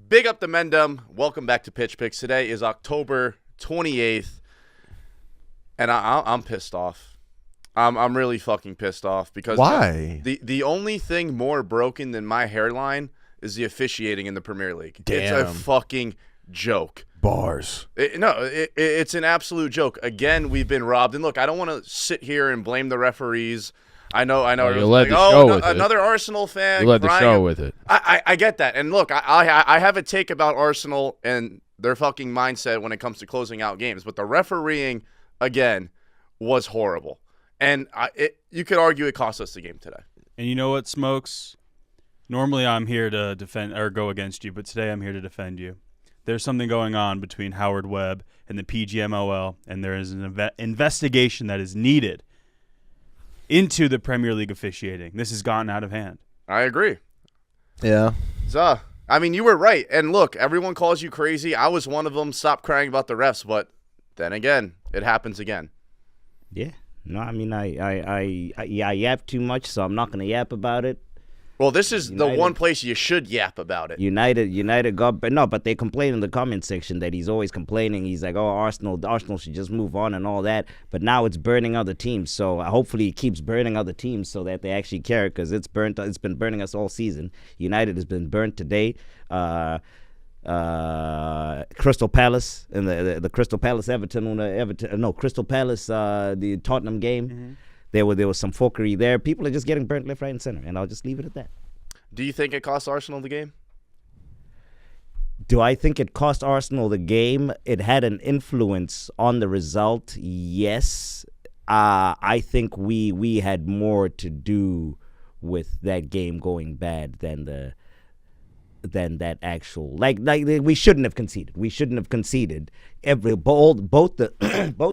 Big up the Mendem. Welcome back to Pitch Picks. Today is October 28th, and I'm pissed off. I'm really fucking pissed off because why? The only thing more broken than my hairline is the officiating in the Premier League. Damn. It's a fucking joke. Bars. It's an absolute joke. Again, we've been robbed. And look, I don't want to sit here and blame the referees. I know. You led the show with it. Another Arsenal fan. You led the show with it. I get that. And look, I have a take about Arsenal and their fucking mindset when it comes to closing out games. But the refereeing, again, was horrible. And you could argue it cost us the game today. And you know what, Smokes? Normally I'm here to defend or go against you, but today I'm here to defend you. There's something going on between Howard Webb and the PGMOL, and there is an investigation that is needed into the Premier League officiating. This has gotten out of hand. I agree. Yeah. So, I mean, you were right. And look, everyone calls you crazy. I was one of them. Stop crying about the refs. But then again, it happens again. Yeah. No, I mean, I yap too much, so I'm not going to yap about it. Well, this is the one place you should yap about it. United got, but they complain in the comment section that he's always complaining. He's like, oh, Arsenal should just move on and all that. But now it's burning other teams. So hopefully he keeps burning other teams so that they actually care, because it's been burning us all season. United has been burnt today. Crystal Palace and the Crystal Palace Crystal Palace the Tottenham game. Mm-hmm. There was some fuckery there. People are just getting burnt left, right, and center, and I'll just leave it at that. Do you think it cost Arsenal the game? Do I think it cost Arsenal the game? It had an influence on the result, yes. I think we had more to do with that game going bad than that actual like we shouldn't have conceded. We shouldn't have conceded. Both the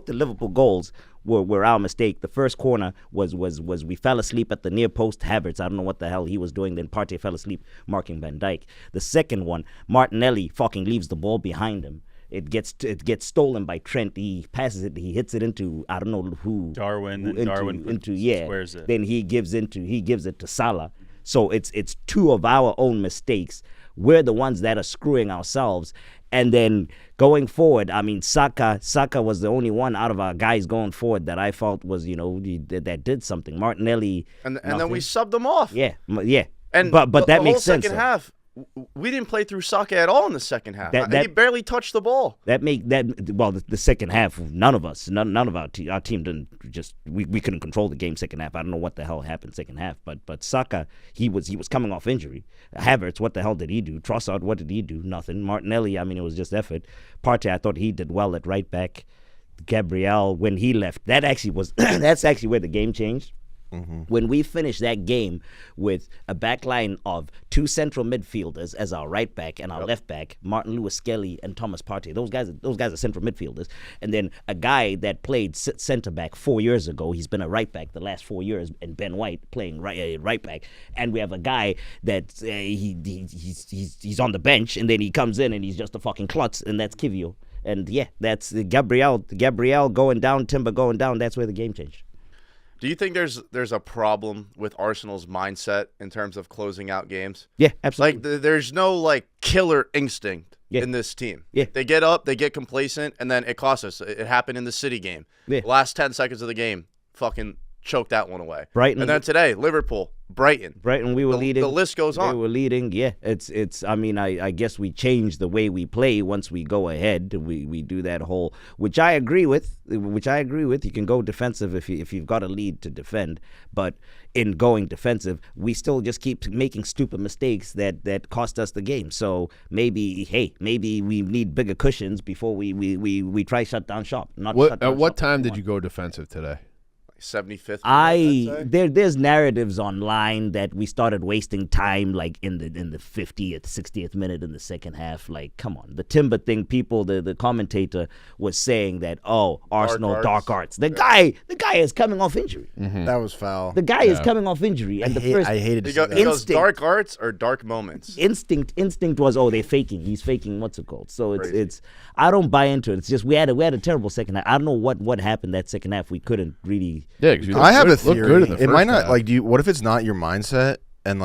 Liverpool goals were our mistake. The first corner was we fell asleep at the near post. Havertz, I don't know what the hell he was doing. Then Partey fell asleep marking Van Dijk. The second one, Martinelli fucking leaves the ball behind him. It gets stolen by Trent. He passes it. He hits it into I don't know who. Darwin squares it. Then he gives it to Salah. So it's two of our own mistakes. We're the ones that are screwing ourselves. And then going forward, I mean, Saka was the only one out of our guys going forward that I felt was, that did something. Martinelli. And then we subbed them off. Yeah. And but that makes sense. The second half, we didn't play through Saka at all in the second half. He barely touched the ball. The second half, none of our team didn't we couldn't control the game second half. I don't know what the hell happened second half, but Saka, he was coming off injury. Havertz, what the hell did he do? Trossard, what did he do? Nothing. Martinelli, I mean, it was just effort. Partey, I thought he did well at right back. Gabriel, when he left, that's actually where the game changed. Mm-hmm. When we finished that game with a back line of two central midfielders as our right back and our left back, Martin Lewis-Skelly and Thomas Partey, those guys are central midfielders, and then a guy that played center back 4 years ago, he's been a right back the last 4 years, and Ben White playing right back, and we have a guy that he's on the bench, and then he comes in and he's just a fucking klutz, and that's Kivio, and yeah, that's Gabriel going down, Timber going down. That's where the game changed. Do you think there's a problem with Arsenal's mindset in terms of closing out games? Yeah, absolutely. Like there's no killer instinct in this team. Yeah. They get up, they get complacent, and then it costs us. It happened in the City game. Yeah. Last 10 seconds of the game, fucking choked that one away. Brighton. And then today, Liverpool, Brighton, we were leading. The list goes on. We were leading. Yeah, it's. I mean, I guess we change the way we play once we go ahead. We do that whole, which I agree with. You can go defensive if you've got a lead to defend, but in going defensive, we still just keep making stupid mistakes that cost us the game. So maybe we need bigger cushions before we try shut down shop. At what time did you go defensive today? 75th. There's narratives online that we started wasting time in the 50th, 60th minute in the second half. Like, come on, the Timber thing. People, the commentator was saying that Arsenal dark arts. The guy is coming off injury. Mm-hmm. That was foul. The guy is coming off injury, and I hated it. He goes dark arts or dark moments. Instinct was they're faking. He's faking. What's it called? So it's I don't buy into it. It's just we had a terrible second half. I don't know what happened that second half. We couldn't really. Yeah, I have a theory. Good in the it might not half. what if it's not your mindset and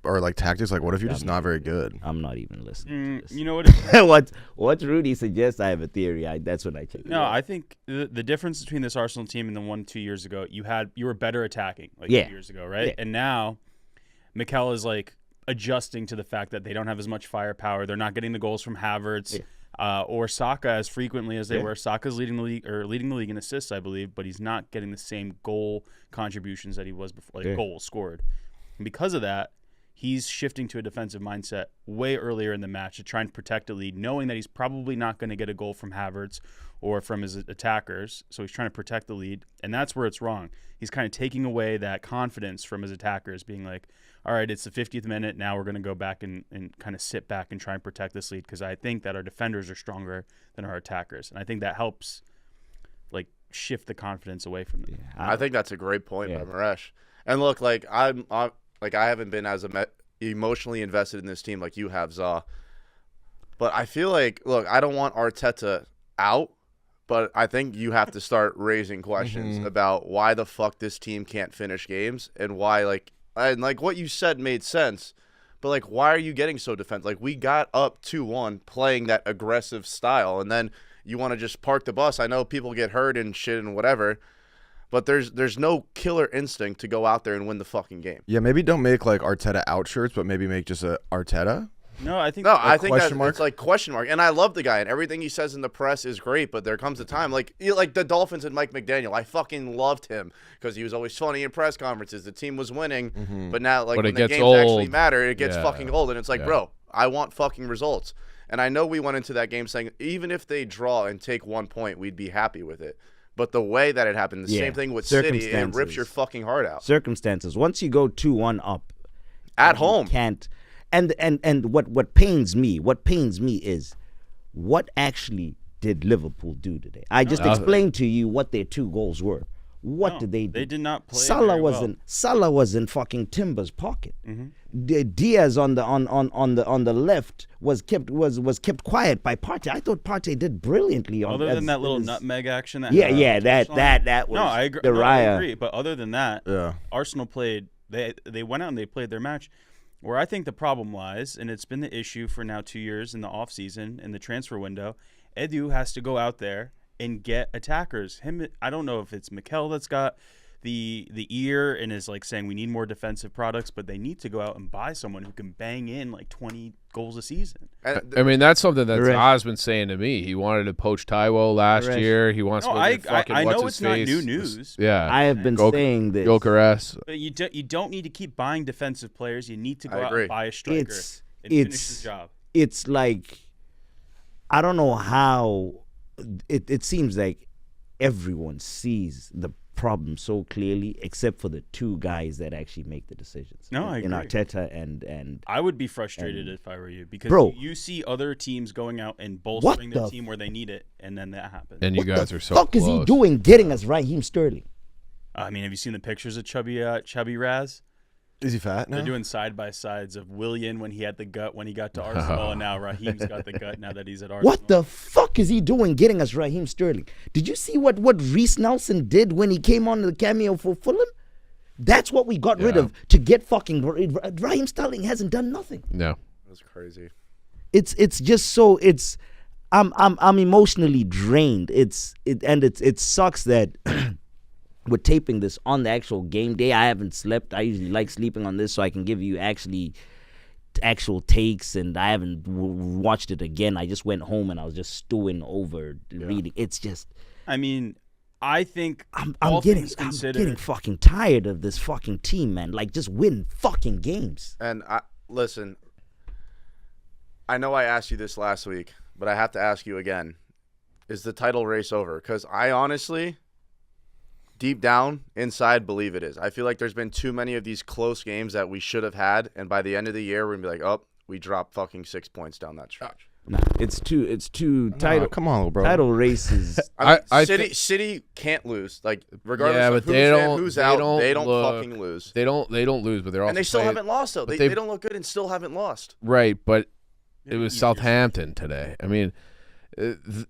or like tactics? Like, what if you're just not very good? I'm not even listening to this. You know what? What Rudy suggests, I have a theory. That's what I check. No, I think the difference between this Arsenal team and the one 2 years ago, you were better attacking 2 years ago, right? Yeah. And now Mikel is like adjusting to the fact that they don't have as much firepower. They're not getting the goals from Havertz or Saka as frequently as they were. Saka's leading the league in assists, I believe, but he's not getting the same goal contributions that he was before, goals scored. And because of that, he's shifting to a defensive mindset way earlier in the match to try and protect the lead, knowing that he's probably not going to get a goal from Havertz or from his attackers. So he's trying to protect the lead, and that's where it's wrong. He's kind of taking away that confidence from his attackers, being like, all right, it's the 50th minute. Now we're going to go back and kind of sit back and try and protect this lead because I think that our defenders are stronger than our attackers. And I think that helps like shift the confidence away from them. I think that's a great point by Maresh. And look, like I haven't been as emotionally invested in this team like you have, Zaw. But I feel like, look, I don't want Arteta out, but I think you have to start raising questions about why the fuck this team can't finish games and why, and what you said made sense, but like, why are you getting so defensive? Like, we got up 2-1 playing that aggressive style, and then you want to just park the bus. I know people get hurt and shit and whatever, but there's no killer instinct to go out there and win the fucking game. Yeah, maybe don't make like Arteta out shirts, but maybe make just a Arteta. No, I think it's like question mark. And I love the guy, and everything he says in the press is great. But there comes a time, like the Dolphins and Mike McDaniel. I fucking loved him because he was always funny in press conferences. The team was winning, but now when the games actually matter, it gets fucking old. And it's like, bro, I want fucking results. And I know we went into that game saying even if they draw and take 1 point, we'd be happy with it. But the way that it happened, the same thing with City, it rips your fucking heart out. Circumstances. Once you go 2-1 up at home, can't. And what pains me is what actually did Liverpool do today? I just explained to you what their 2 goals were. What did they do? They did not play. Salah very Salah was in fucking Timber's pocket. Mm-hmm. Diaz on the left was kept quiet by Partey. I thought Partey did brilliantly. Other than that little nutmeg action that that was no, I agree. the I agree. But other than that, Yeah. Arsenal played. They went out and they played their match. Where I think the problem lies, and it's been the issue for now 2 years in the offseason, in the transfer window, Edu has to go out there and get attackers. I don't know if it's Mikel that's got the ear and is like saying we need more defensive products, but they need to go out and buy someone who can bang in like 20 goals a season. I mean, that's something that Zah's been saying to me. He wanted to poach Taiwo last year. He wants to go get fucking I know what's it's his not face. new news. Yeah. I have been saying this. Gyökeres. But you don't need to keep buying defensive players. You need to go out and buy a striker and finish the job. It's like, I don't know how it seems like everyone sees the problem so clearly, except for the 2 guys that actually make the decisions. No, I agree. In Arteta and I would be frustrated if I were you because you see other teams going out and bolstering their team where they need it, and then that happens. And you guys are so fuck close. Is he doing getting us Raheem Sterling? I mean, have you seen the pictures of chubby Raz? Is he fat now? They're doing side-by-sides of Willian when he had the gut when he got to Arsenal, and now Raheem's got the gut now that he's at Arsenal. What the fuck is he doing getting us Raheem Sterling? Did you see what Reece Nelson did when he came on the cameo for Fulham? That's what we got rid of to get fucking Raheem Sterling hasn't done nothing. No. That's crazy. It's just so I'm emotionally drained. It sucks that we're taping this on the actual game day. I haven't slept. I usually like sleeping on this so I can give you actual takes, and I haven't watched it again. I just went home and I was just stewing over reading. It's just, I mean, I think I'm getting fucking tired of this fucking team, man. Like, just win fucking games. And listen, I know I asked you this last week, but I have to ask you again. Is the title race over? Because I honestly, deep down, inside, believe it is. I feel like there's been too many of these close games that we should have had, and by the end of the year, we're going to be like, oh, we dropped fucking 6 points down that stretch. Nah, it's two title. Come on, bro. Title races. I mean, City can't lose. Like, regardless of who's out, they don't fucking lose. They don't lose, but they're also and they still haven't lost though. They don't look good and still haven't lost. Right, but it was Southampton today. I mean,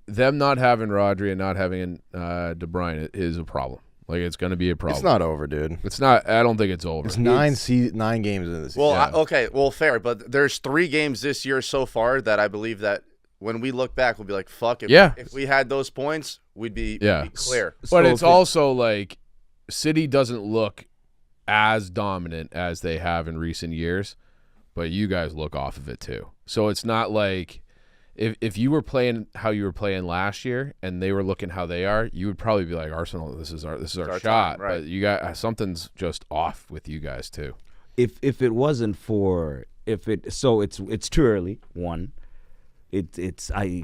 them not having Rodri and not having De Bruyne is a problem. Like, it's going to be a problem. It's not over, dude. It's not. I don't think it's over. It's 9 games in this season. Well, fair, but there's 3 games this year so far that I believe that when we look back, we'll be like, fuck, if we had those points, we'd be clear. But it's also like City doesn't look as dominant as they have in recent years, but you guys look off of it too. So it's not like if you were playing how you were playing last year and they were looking how they are, you would probably be like, Arsenal, this is our shot. Time, right. But you got something's just off with you guys too. If it wasn't for it's too early. One,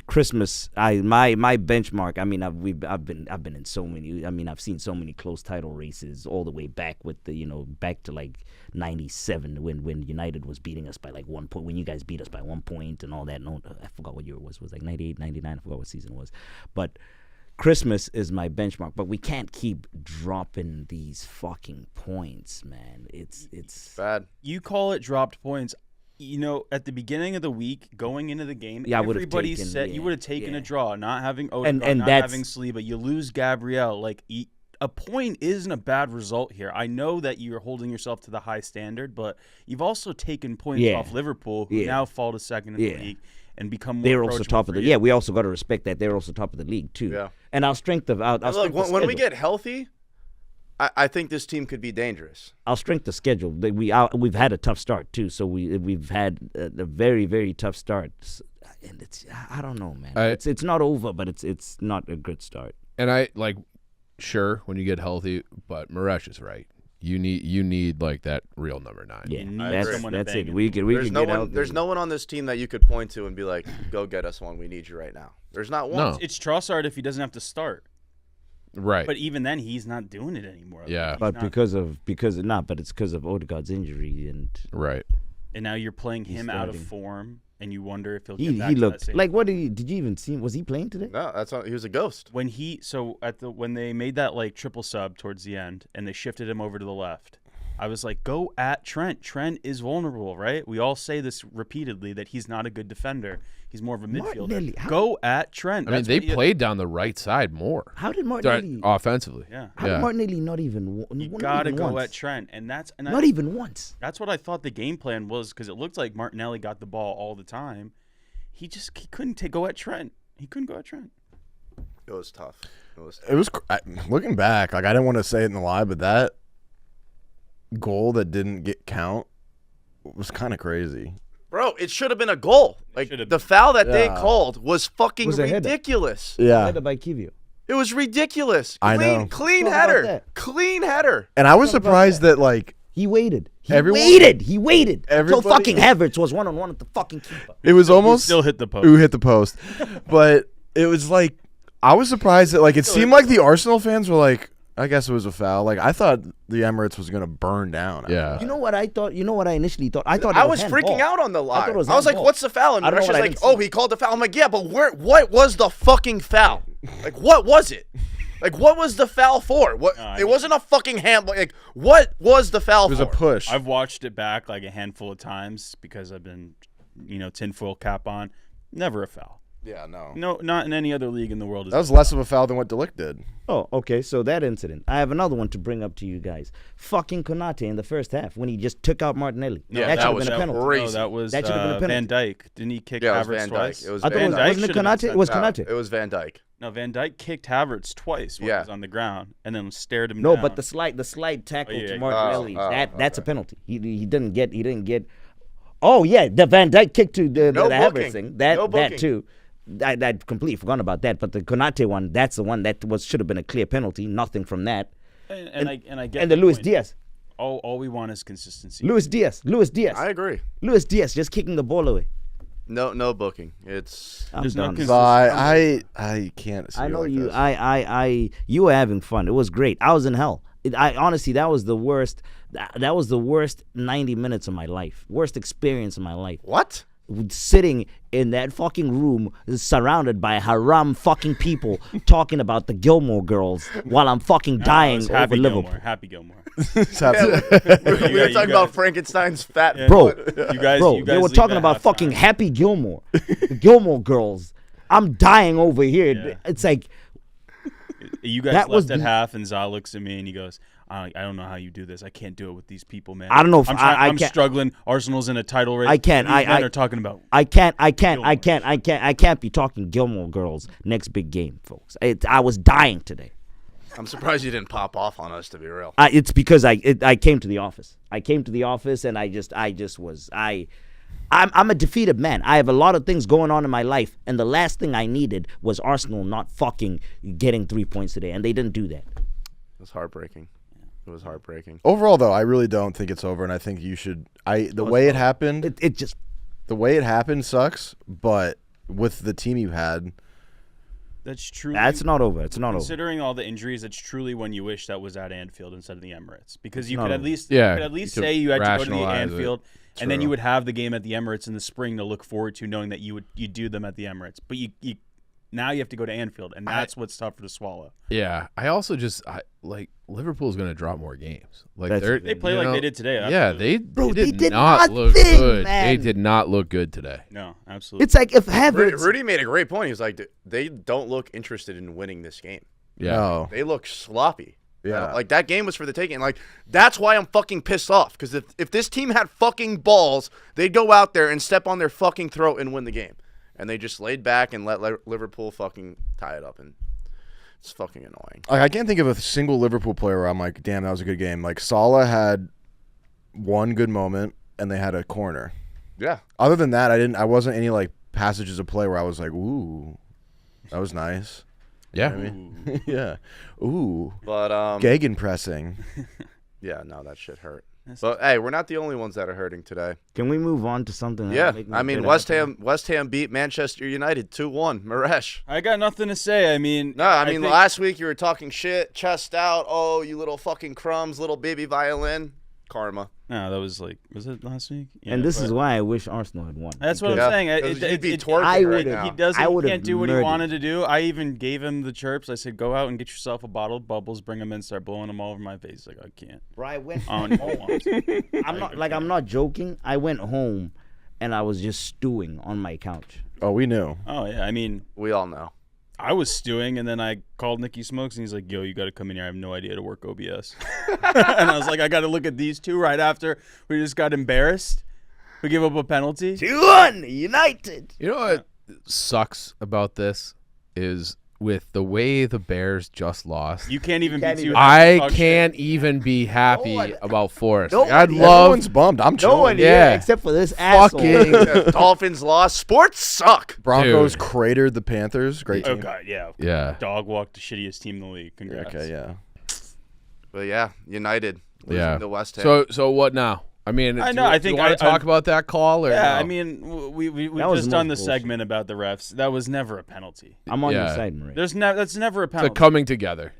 Christmas. My benchmark. I mean, I've been in so many. I mean, I've seen so many close title races all the way back with back to like '97 when United was beating us by like 1 point. When you guys beat us by 1 point and all that. No, I forgot what year it was. It was like 98, 99. I forgot what season it was. But Christmas is my benchmark. But we can't keep dropping these fucking points, man. It's bad. You call it dropped points. At the beginning of the week, going into the game, everybody said you would have taken a draw, not having Odegaard, and not having Saliba. You lose Gabriel. Like, a point isn't a bad result here. I know that you're holding yourself to the high standard, but you've also taken points off Liverpool, who now fall to second in the league and become more they're also top of the we also got to respect that they're also top of the league too. Yeah. And our strength of when we get healthy, I think this team could be dangerous. Our strength of schedule. We've had a tough start too, so we've had a very, very tough start, and I don't know, man. It's not over, but it's not a good start. And sure, when you get healthy, but Maresh is right. You need like that real number 9. Yeah, that's it. There's no one on this team that you could point to and be like, go get us one. We need you right now. There's not one. No. It's Trossard if he doesn't have to start. Right. But even then, he's not doing it anymore. Yeah. But it's because of Odegaard's injury and right. And now you're playing him out of form, and you wonder if he'll get back he to looked that same like what did you even see? Was he playing today? No, he was a ghost. When they made that like triple sub towards the end, and they shifted him over to the left, I was like, go at Trent. Trent is vulnerable, right? We all say this repeatedly that he's not a good defender. He's more of a midfielder. Go at Trent. I mean, they played down the right side more. How did Martinelli offensively? Yeah. How did Martinelli not even? You gotta go at Trent, and not even once. That's what I thought the game plan was, because it looked like Martinelli got the ball all the time. He couldn't go at Trent. He couldn't go at Trent. It was tough. It was looking back. Like, I didn't want to say it in the live, but that goal that didn't count was kind of crazy. Bro, it should have been a goal. Like, the foul that they called was fucking ridiculous. Yeah. Headed by Kivio. It was ridiculous. I know. Clean header. Clean header. And I was surprised that like he waited. He waited until Everybody- fucking Havertz was 1-on-1 with the fucking keeper. it was almost Still hit the post. Who hit the post? But it was like I was surprised that like it seemed like the Arsenal fans were like, I guess it was a foul. Like, I thought the Emirates was gonna burn down. Yeah. You know what I thought? You know what I initially thought? I I was freaking out on the live. I was like, what's the foul? And Rush was like, he called the foul. I'm like, yeah, but what was the fucking foul? Like, what was it? Like, what was the foul for? It wasn't a fucking handball. Like, what was the foul for? It was a push. I've watched it back like a handful of times because I've been, tinfoil cap on. Never a foul. Yeah, no. No, not in any other league in the world. That was less of a foul than what Delict did. Oh, okay. So that incident. I have another one to bring up to you guys. Fucking Konate in the first half when he just took out Martinelli. Yeah, that should have been a penalty. crazy. No, that was That should have been a Van penalty. Dijk. Didn't he kick It was Havertz Van twice? Dijk. It was I thought Van it Dijk. wasn't it Konate? It was Konate. It was Van Dijk. No, Van Dijk kicked Havertz twice when he was on the ground and then stared him No, down. but the slight tackle yeah, to yeah. Martinelli, that's a penalty. He didn't get. Oh yeah, the Van Dijk kick to the Havertz thing. That too. I completely forgot about that. But the Konate one, that's the one that should have been a clear penalty. Nothing from that. And I get and the Luis point. Diaz. All we want is consistency. Luis Diaz. I agree. Luis Diaz just kicking the ball away. No booking. It's There's no done. consistency. I can't see I know like you. this. You were having fun. It was great. I was in hell. Honestly, that was the worst. That was the worst 90 minutes of my life. Worst experience of my life. what? Sitting in that fucking room surrounded by haram fucking people talking about the Gilmore Girls while I'm fucking dying over Liverpool. Happy Gilmore. We were talking about Frankenstein's fat Bro, butt. You guys they were leave talking at about halftime. fucking Happy Gilmore. The Gilmore Girls. I'm dying over here. Yeah. It's like You guys That was left at the- half, and Za looks at me and he goes, I don't know how you do this. I can't do it with these people, man. I don't know if I'm can't- struggling. Arsenal's in a title race. I can't. These men are talking about. I can't be talking Gilmore Girls next big game, folks. I was dying today. I'm surprised you didn't pop off on us, to be real. It's because I came to the office. I came to the office and I'm a defeated man. I have a lot of things going on in my life, and the last thing I needed was Arsenal not fucking getting 3 points today, and they didn't do that. It was heartbreaking. It was heartbreaking. Overall, though, I really don't think it's over, and I think you should. The way it happened, The way it happened sucks. But with the team you had, That's true. That's not over. It's not over. Considering all the injuries, it's truly when you wish that was at Anfield instead of the Emirates, because you not could at over. least Yeah, you could at least you could say you had to go to the rationalize it. Anfield, and then True. you would have the game at the Emirates in the spring to look forward to, knowing that you do them at the Emirates. But you now you have to go to Anfield, and that's what's tougher to swallow. Yeah, I also like Liverpool's going to drop more games. Like That's- They play like they did today. Yeah, absolutely. they they did not look nothing, good. man. They did not look good today. No, absolutely. It's like if Havertz. Rudy made a great point. He was like, they don't look interested in winning this game. Yeah, no, They look sloppy. Yeah. Like, that game was for the taking. Like, that's why I'm fucking pissed off. Because if this team had fucking balls, they'd go out there and step on their fucking throat and win the game. And they just laid back and let Liverpool fucking tie it up. And it's fucking annoying. like I can't think of a single Liverpool player where I'm like, damn, that was a good game. Like Salah had one good moment, and they had a corner. Yeah. Other than that, I wasn't any like passages of play where I was like, ooh, that was nice. yeah. You know what I mean? Yeah. Ooh. But, Gegenpressing. yeah, no, that shit hurt. But, hey, we're not the only ones that are hurting today. Can we move on to something? Yeah. That make me I mean, better? West Ham beat Manchester United 2-1. Maresh. I got nothing to say. I mean, No, I mean, think- last week you were talking shit, chest out. Oh, you little fucking crumbs, little baby violin. Karma. No, that was it last week? Yeah, And this but- is why I wish Arsenal had won. That's what because- I'm saying. Yeah, 'cause you'd be I twerking right would've- now. He doesn't. I He would've can't do what he murdered. wanted to do. I even gave him the chirps. I said, "Go out and get yourself a bottle of bubbles, bring them in, start blowing them all over my face." He's like, I can't. Bro, I went I don't even want to. I'm not joking. I went home and I was just stewing on my couch. Oh, we knew. Oh yeah, I mean, We all know. I was stewing, and then I called Nicky Smokes, and he's like, "Yo, you got to come in here. I have no idea how to work OBS." And I was like, "I got to look at these two right after we just got embarrassed. We give up a penalty." 2-1 United. You know what sucks about this is with the way the Bears just lost. You can't even can't be even- too. I talk shit. can't even be happy No one- about Forrest. no Like, I'd one- love Everyone's bummed. I'm No chilling. one Yeah. here except for this asshole. fucking Yeah, Dolphins lost. Sports suck. Broncos Dude. cratered the Panthers. Great Oh team. god, yeah. yeah. Dog walked the shittiest team in the league. Congrats. Okay, yeah. But yeah, United losing Yeah. to West Ham. So what now? I mean, I do know, you- I do you think want to I- talk about that call or Yeah, no? I mean, we've That was just done the most bullshit. segment about the refs. That was never a penalty. I'm on your Yeah. side, Marie. That's never a it's a penalty. coming together.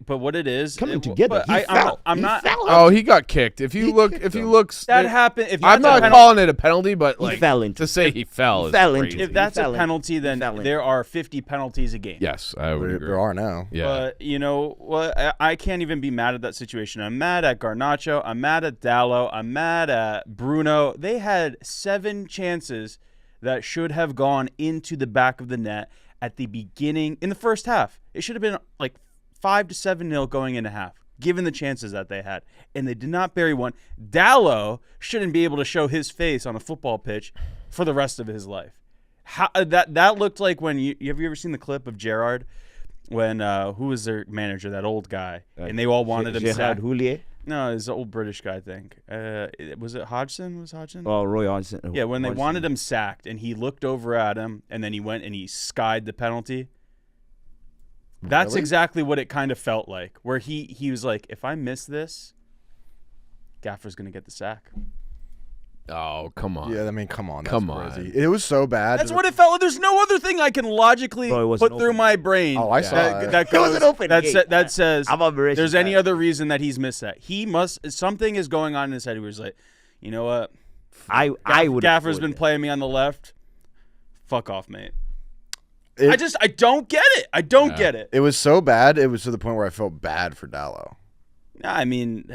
But what it is, Coming it- together. but He fell. I'm He not. fell. Oh, he got kicked. If you look, That happened. If I'm that's a not penalty- calling it a penalty, but He like fell into to say he fell. Is fell into crazy. If that's He a fell in. penalty, then He fell in. there are 50 penalties a game. Yes, I would agree. There are now. Yeah. But you know what? I can't even be mad at that situation. I'm mad at Garnacho. I'm mad at Dallo. I'm mad at Bruno. They had 7 chances that should have gone into the back of the net at the beginning in the first half. It should have been like 5 to 7-0 going into half, given the chances that they had, and they did not bury one. Dallo shouldn't be able to show his face on a football pitch for the rest of his life. That looked like when have you ever seen the clip of Gerrard when who was their manager, that old guy, and they all wanted him Gerard sacked? Houllier. No, it's the old British guy, I think. Was it Hodgson? Was Hodgson? Oh, Roy Hodgson. Yeah, when they Hodgson. wanted him sacked, and he looked over at him, and then he went and he skied the penalty. That's Really? exactly what it kind of felt like, where he was like, if I miss this, Gaffer's going to get the sack. Oh, come on. Yeah, I mean, come on. That's Come crazy. on. It was so bad. That's what it felt like. There's no other thing I can logically Bro, it wasn't put through open. my brain Oh, I saw it. that It was goes, an open that, gate. that says I'm on Mauritius there's any side. other reason that he's missed that. He must, something is going on in his head where he's like, you know what? I would. Gaffer's been playing me on the left. Fuck off, mate. It- I don't get it. I don't get it. It was so bad. It was to the point where I felt bad for Dallo. I mean,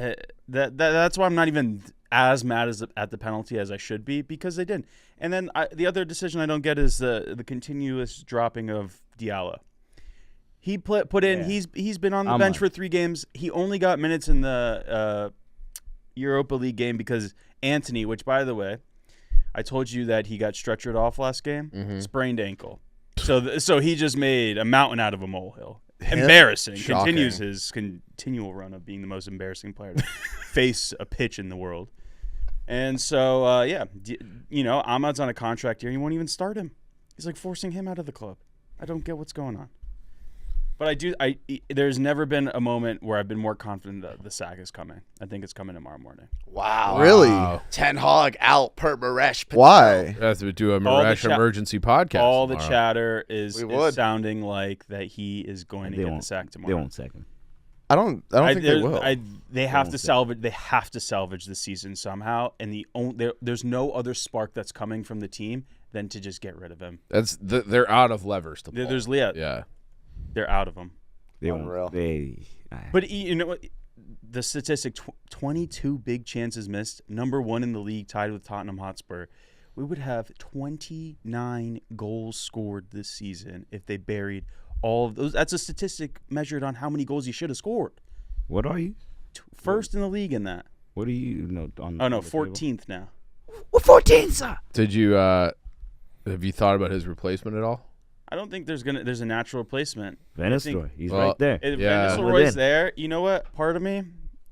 that's why I'm not even as mad at the penalty as I should be, because they didn't. And then the other decision I don't get is the continuous dropping of Diallo. He put in. Yeah. He's been on the bench for 3 games. He only got minutes in the Europa League game because Anthony, which by the way, I told you that he got stretchered off last game, sprained ankle. So he just made a mountain out of a molehill. Embarrassing. Shocking. Continues his continual run of being the most embarrassing player to face a pitch in the world. And so Ahmad's on a contract here. He won't even start him. He's like forcing him out of the club. I don't get what's going on. But there's never been a moment where I've been more confident that the sack is coming. I think it's coming tomorrow morning. Wow. Really? Ten Hog out per Maresh. Why? We have to do a Maresh emergency podcast. All the tomorrow. chatter is would. sounding like that he is going to get the sack tomorrow. They won't sack him. I don't think they will. They have to salvage. They have to salvage the season somehow, and there's no other spark that's coming from the team than to just get rid of him. They're out of levers to pull. There's Yeah. They're out of them. They Unreal. won't. But you know what? The statistic: 22 big chances missed. Number 1 in the league, tied with Tottenham Hotspur. We would have 29 goals scored this season if they buried all of those. That's a statistic measured on how many goals you should have scored. What are you? First in the league in that. What are you? On 14th now. We're 14, sir. Did you have you thought about his replacement at all? I don't think there's a natural replacement. Venistor, he's right there. If Yeah. Roy's there, you know what? Part of me,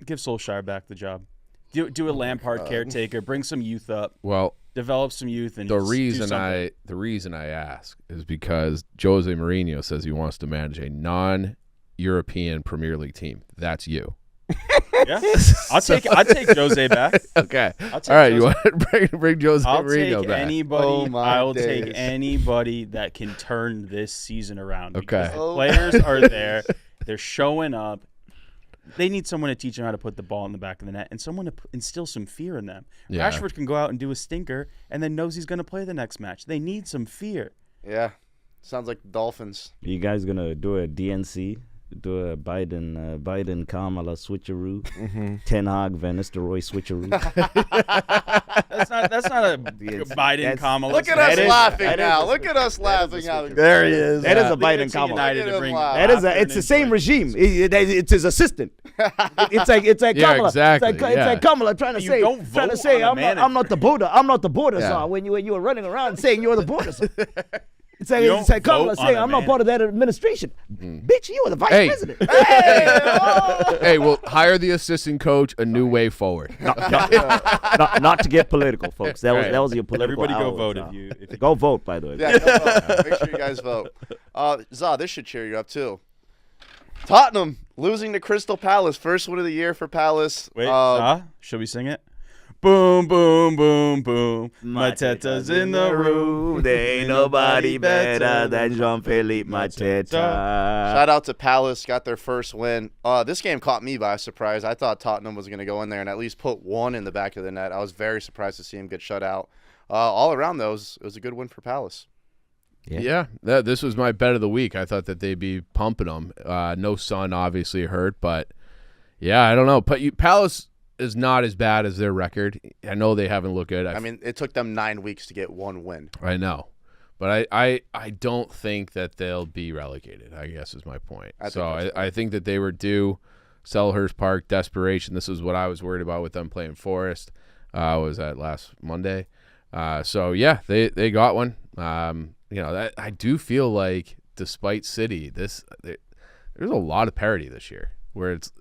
give Solskjaer back the job. Do a Lampard caretaker, bring some youth up, Well, develop some youth, and the just do reason something. I ask is because Jose Mourinho says he wants to manage a non-European Premier League team. That's you. Yeah, I'll take Jose back. Okay. I'll take All right. Jose. You want to bring Jose I'll Mourinho take back? anybody. Oh, my I'll days. take anybody that can turn this season around. Okay. because the players are there. They're showing up. They need someone to teach them how to put the ball in the back of the net and someone to instill some fear in them. Yeah. Rashford can go out and do a stinker and then knows he's going to play the next match. They need some fear. Yeah. Sounds like the Dolphins. You guys gonna do a DNC? Do a Biden Kamala switcheroo, Ten Hag Van Nistelrooy switcheroo. That's not a Biden Kamala. Look at us laughing now. Look at us laughing out. There he is. That is a Leave it Biden to Kamala. United to bring That That is laughter it's the and same regime. It's his assistant. It's like Yeah, Kamala. exactly, It's yeah. like Kamala trying to You say, don't vote on a I'm not the Buddha. I'm not the Buddha. Yeah. So when you were running around saying you're the Buddha. So. It's You don't like Kamala vote on saying a I'm not man. part of that administration. Bitch, you were the vice Hey. president. Hey, we'll hire the assistant coach. A new way forward. not to get political, folks. That Right. was your political. Everybody go hour, vote so. if you Go vote, by the way. Yeah, go vote. Make sure you guys vote. Za, this should cheer you up too. Tottenham losing to Crystal Palace. First win of the year for Palace. Wait, should we sing it? Boom, boom, boom, boom. Mateta's in the room. There ain't nobody better than Jean-Philippe Mateta. Shout out to Palace, got their first win. This game caught me by surprise. I thought Tottenham was going to go in there and at least put one in the back of the net. I was very surprised to see him get shut out. All around, though, it was a good win for Palace. Yeah, this was my bet of the week. I thought that they'd be pumping them. No Son obviously hurt, but yeah, I don't know. But Palace is not as bad as their record. I know they haven't looked good. I mean, it took them 9 weeks to get one win. I know, but I don't think that they'll be relegated, I guess is my point. I think that they were due. Selhurst Park, desperation. This is what I was worried about with them playing Forest. Was that last Monday? So yeah, they got one. I do feel like despite City, there's a lot of parity this year. Where it's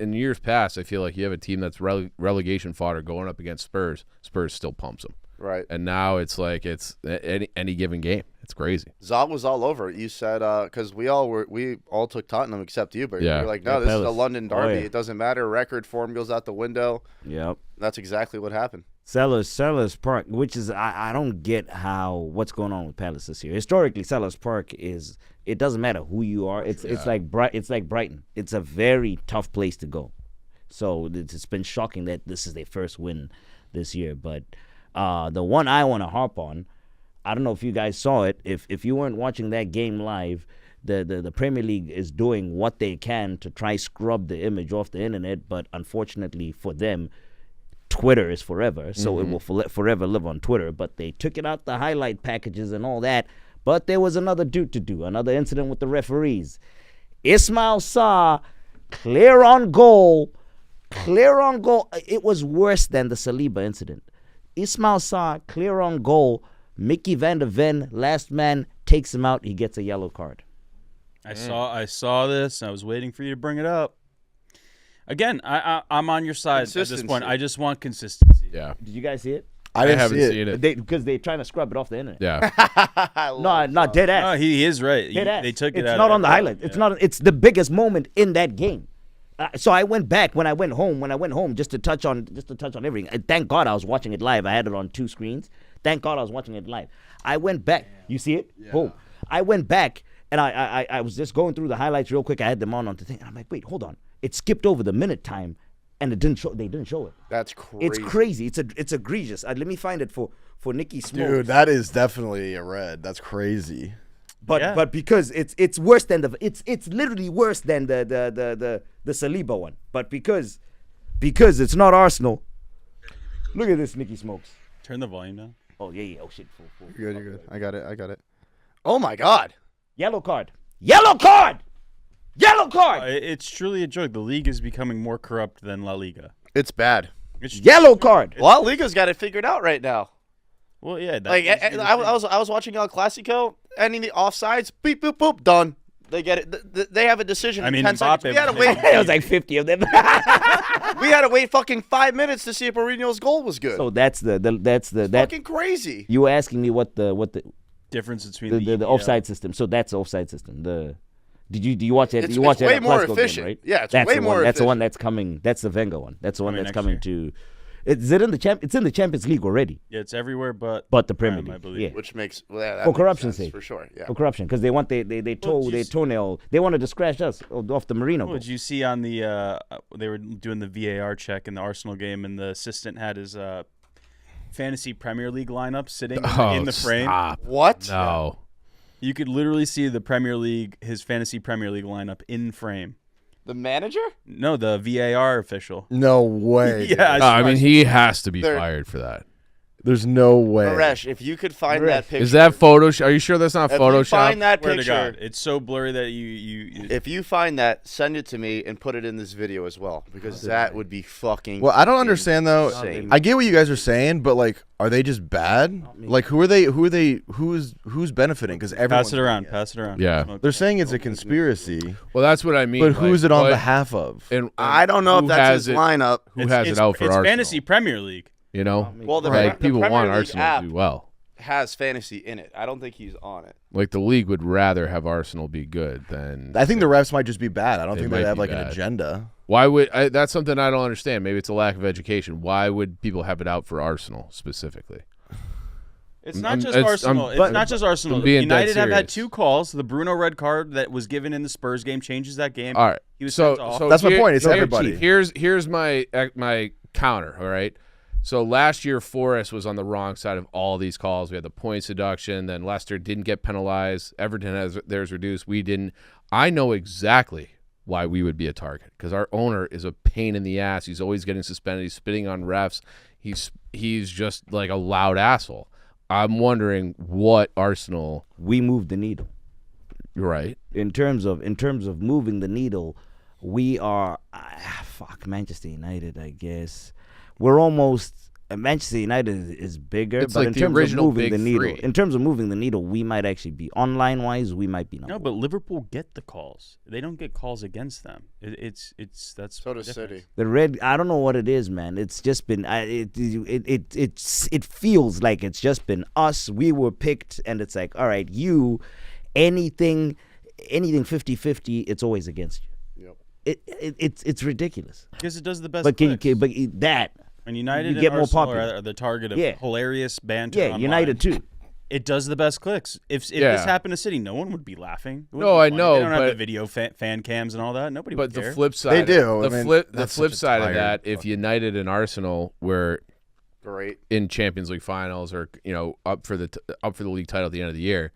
in years past, I feel like you have a team that's relegation fodder going up against Spurs. Spurs still pumps them. Right. And now it's like it's any given game. It's crazy. Zod was all over it. You said because we all took Tottenham except you, but Yeah. you're like, no, Yeah, this is Palace. the London derby. Yeah. It doesn't matter. Record form goes out the window. Yep. That's exactly what happened. Sellers Park, which is I don't get what's going on with Palace this year. Historically, Sellers Park it doesn't matter who you are. It's like Brighton. It's a very tough place to go. So it's been shocking that this is their first win this year. But the one I want to harp on, I don't know if you guys saw it. If you weren't watching that game live, the Premier League is doing what they can to try scrub the image off the internet. But unfortunately for them, Twitter is forever, so it will forever live on Twitter. But they took it out the highlight packages and all that. But there was another another incident with the referees. Ismail Sarr, clear on goal. It was worse than the Saliba incident. Ismail Sarr, clear on goal. Mickey van der Ven, last man, takes him out. He gets a yellow card. I saw this. I was waiting for you to bring it up. Again, I'm on your side at this point. I just want consistency. Yeah. Did you guys see it? I didn't haven't see it. seen it. Because they're trying to scrub it off the internet. Yeah. No, dead ass. No, he is right. Dead ass. They took it It's out not of on the everything. highlight. It's not. It's the biggest moment in that game. So I went back when I went home just to touch on everything. Thank God I was watching it live. I had it on 2 screens. Thank God I was watching it live. I went back. You see it? Yeah. Boom. I went back and I was just going through the highlights real quick. I had them on the thing. And I'm like, wait, hold on. It skipped over the minute time, and it didn't show. They didn't show it. That's crazy. It's crazy. It's egregious. Let me find it for Nicky Smokes. Dude, that is definitely a red. That's crazy. But because it's worse than it's literally worse than the Saliba one. But because it's not Arsenal. Look at this, Nicky Smokes. Turn the volume down. Oh yeah. Oh shit. Full. You're good. I got it. Oh my God. Yellow card. It's truly a joke. The league is becoming more corrupt than La Liga. It's bad. Yellow card. La Liga's got it figured out right now. Well, yeah. I was watching El Clasico, ending the offsides, beep, boop, boop, done. They get it. They have a decision in 10 seconds. We had to wait. It was like 50 of them. We had to wait fucking 5 minutes to see if Mourinho's goal was good. So that's the fucking crazy. You were asking me what the difference between the offside system. So that's the offside system. Do you watch it? It's you watch it way at more Clasico efficient. Game, right? Yeah, it's that's way the more one. That's the one efficient. that's coming. That's the Wenger one. That's the one Coming that's next coming year. to. Is it in the It's in the Champions League already. Yeah, it's everywhere, but the Premier I League. believe. Yeah. Which makes that For makes corruption's sense, sake. for sure. Yeah. For corruption, because they want they toenail. They wanted to scratch us off the Marino. What did you see on the? They were doing the VAR check in the Arsenal game, and the assistant had his fantasy Premier League lineup sitting in the frame. Stop. What? No. You could literally see his fantasy Premier League lineup in frame. The manager? No, the VAR official. No way. Yeah, I mean, he has to be They're- fired for that. There's no way. Naresh, if you could find that picture. Is that Photoshop? Are you sure that's not if Photoshop? you find that Swear to picture, God, it's so blurry that you if you find that, send it to me and put it in this video as well, because that would be fucking. Well, I don't understand though. insane. I get what you guys are saying, but like, are they just bad? Like, who's benefiting? Because everyone. pass it around. Yeah. Smoke. They're saying it's a conspiracy, Well, that's what I mean. but who's it on what- behalf of? And I don't know if who that's has his it, lineup. Who has it out for It's Arsenal? fantasy Premier League. You know, Well, the people Premier want League Arsenal app to do well. has fantasy in it. I don't think he's on it. Like the league would rather have Arsenal be good than. I think the refs might just be bad. I don't They think might they have be like an bad. agenda. Why would that's something I don't understand? Maybe it's a lack of education. Why would people have it out for Arsenal specifically? It's not I'm- just it's- Arsenal. I'm- It's not just Arsenal. I'm being dead United have had serious. 2 calls. The Bruno red card that was given in the Spurs game changes that game. All right. He was so sent off. so That's my here- point. It's here- everybody. Here's my counter. All right. So last year, Forrest was on the wrong side of all these calls. We had the points deduction. Then Leicester didn't get penalized. Everton has theirs reduced. We didn't. I know exactly why we would be a target because our owner is a pain in the ass. He's always getting suspended. He's spitting on refs. He's just like a loud asshole. I'm wondering what Arsenal. We moved the needle. You're right. In terms of moving the needle, we are Manchester United. I guess we're almost. Manchester United is bigger, It's but like in the terms of original moving big the needle, three. in terms of moving the needle, we might actually be online wise. We might be number No, but Liverpool get the calls. They don't get calls against them. It's that's So does the difference. City. The red, I don't know what it is, man. It's just been, it feels like it's just been us. We were picked, and it's like, all right, anything 50-50, it's always against you. Yep. It's ridiculous. Because it does the best. But clicks. that, And United you and get more Arsenal popular. are the target of Yeah. hilarious banter. yeah, online. United too. It does the best clicks. If Yeah. this happened to City, no one would be laughing. It wouldn't No, be I funny. know, They don't have but- the video fan cams and all that. Nobody But would the care. flip side, They do. The I mean, flip that's side such a of tired that, if fucking- United and Arsenal were Great. in Champions League finals or up for the league title at the end of the year,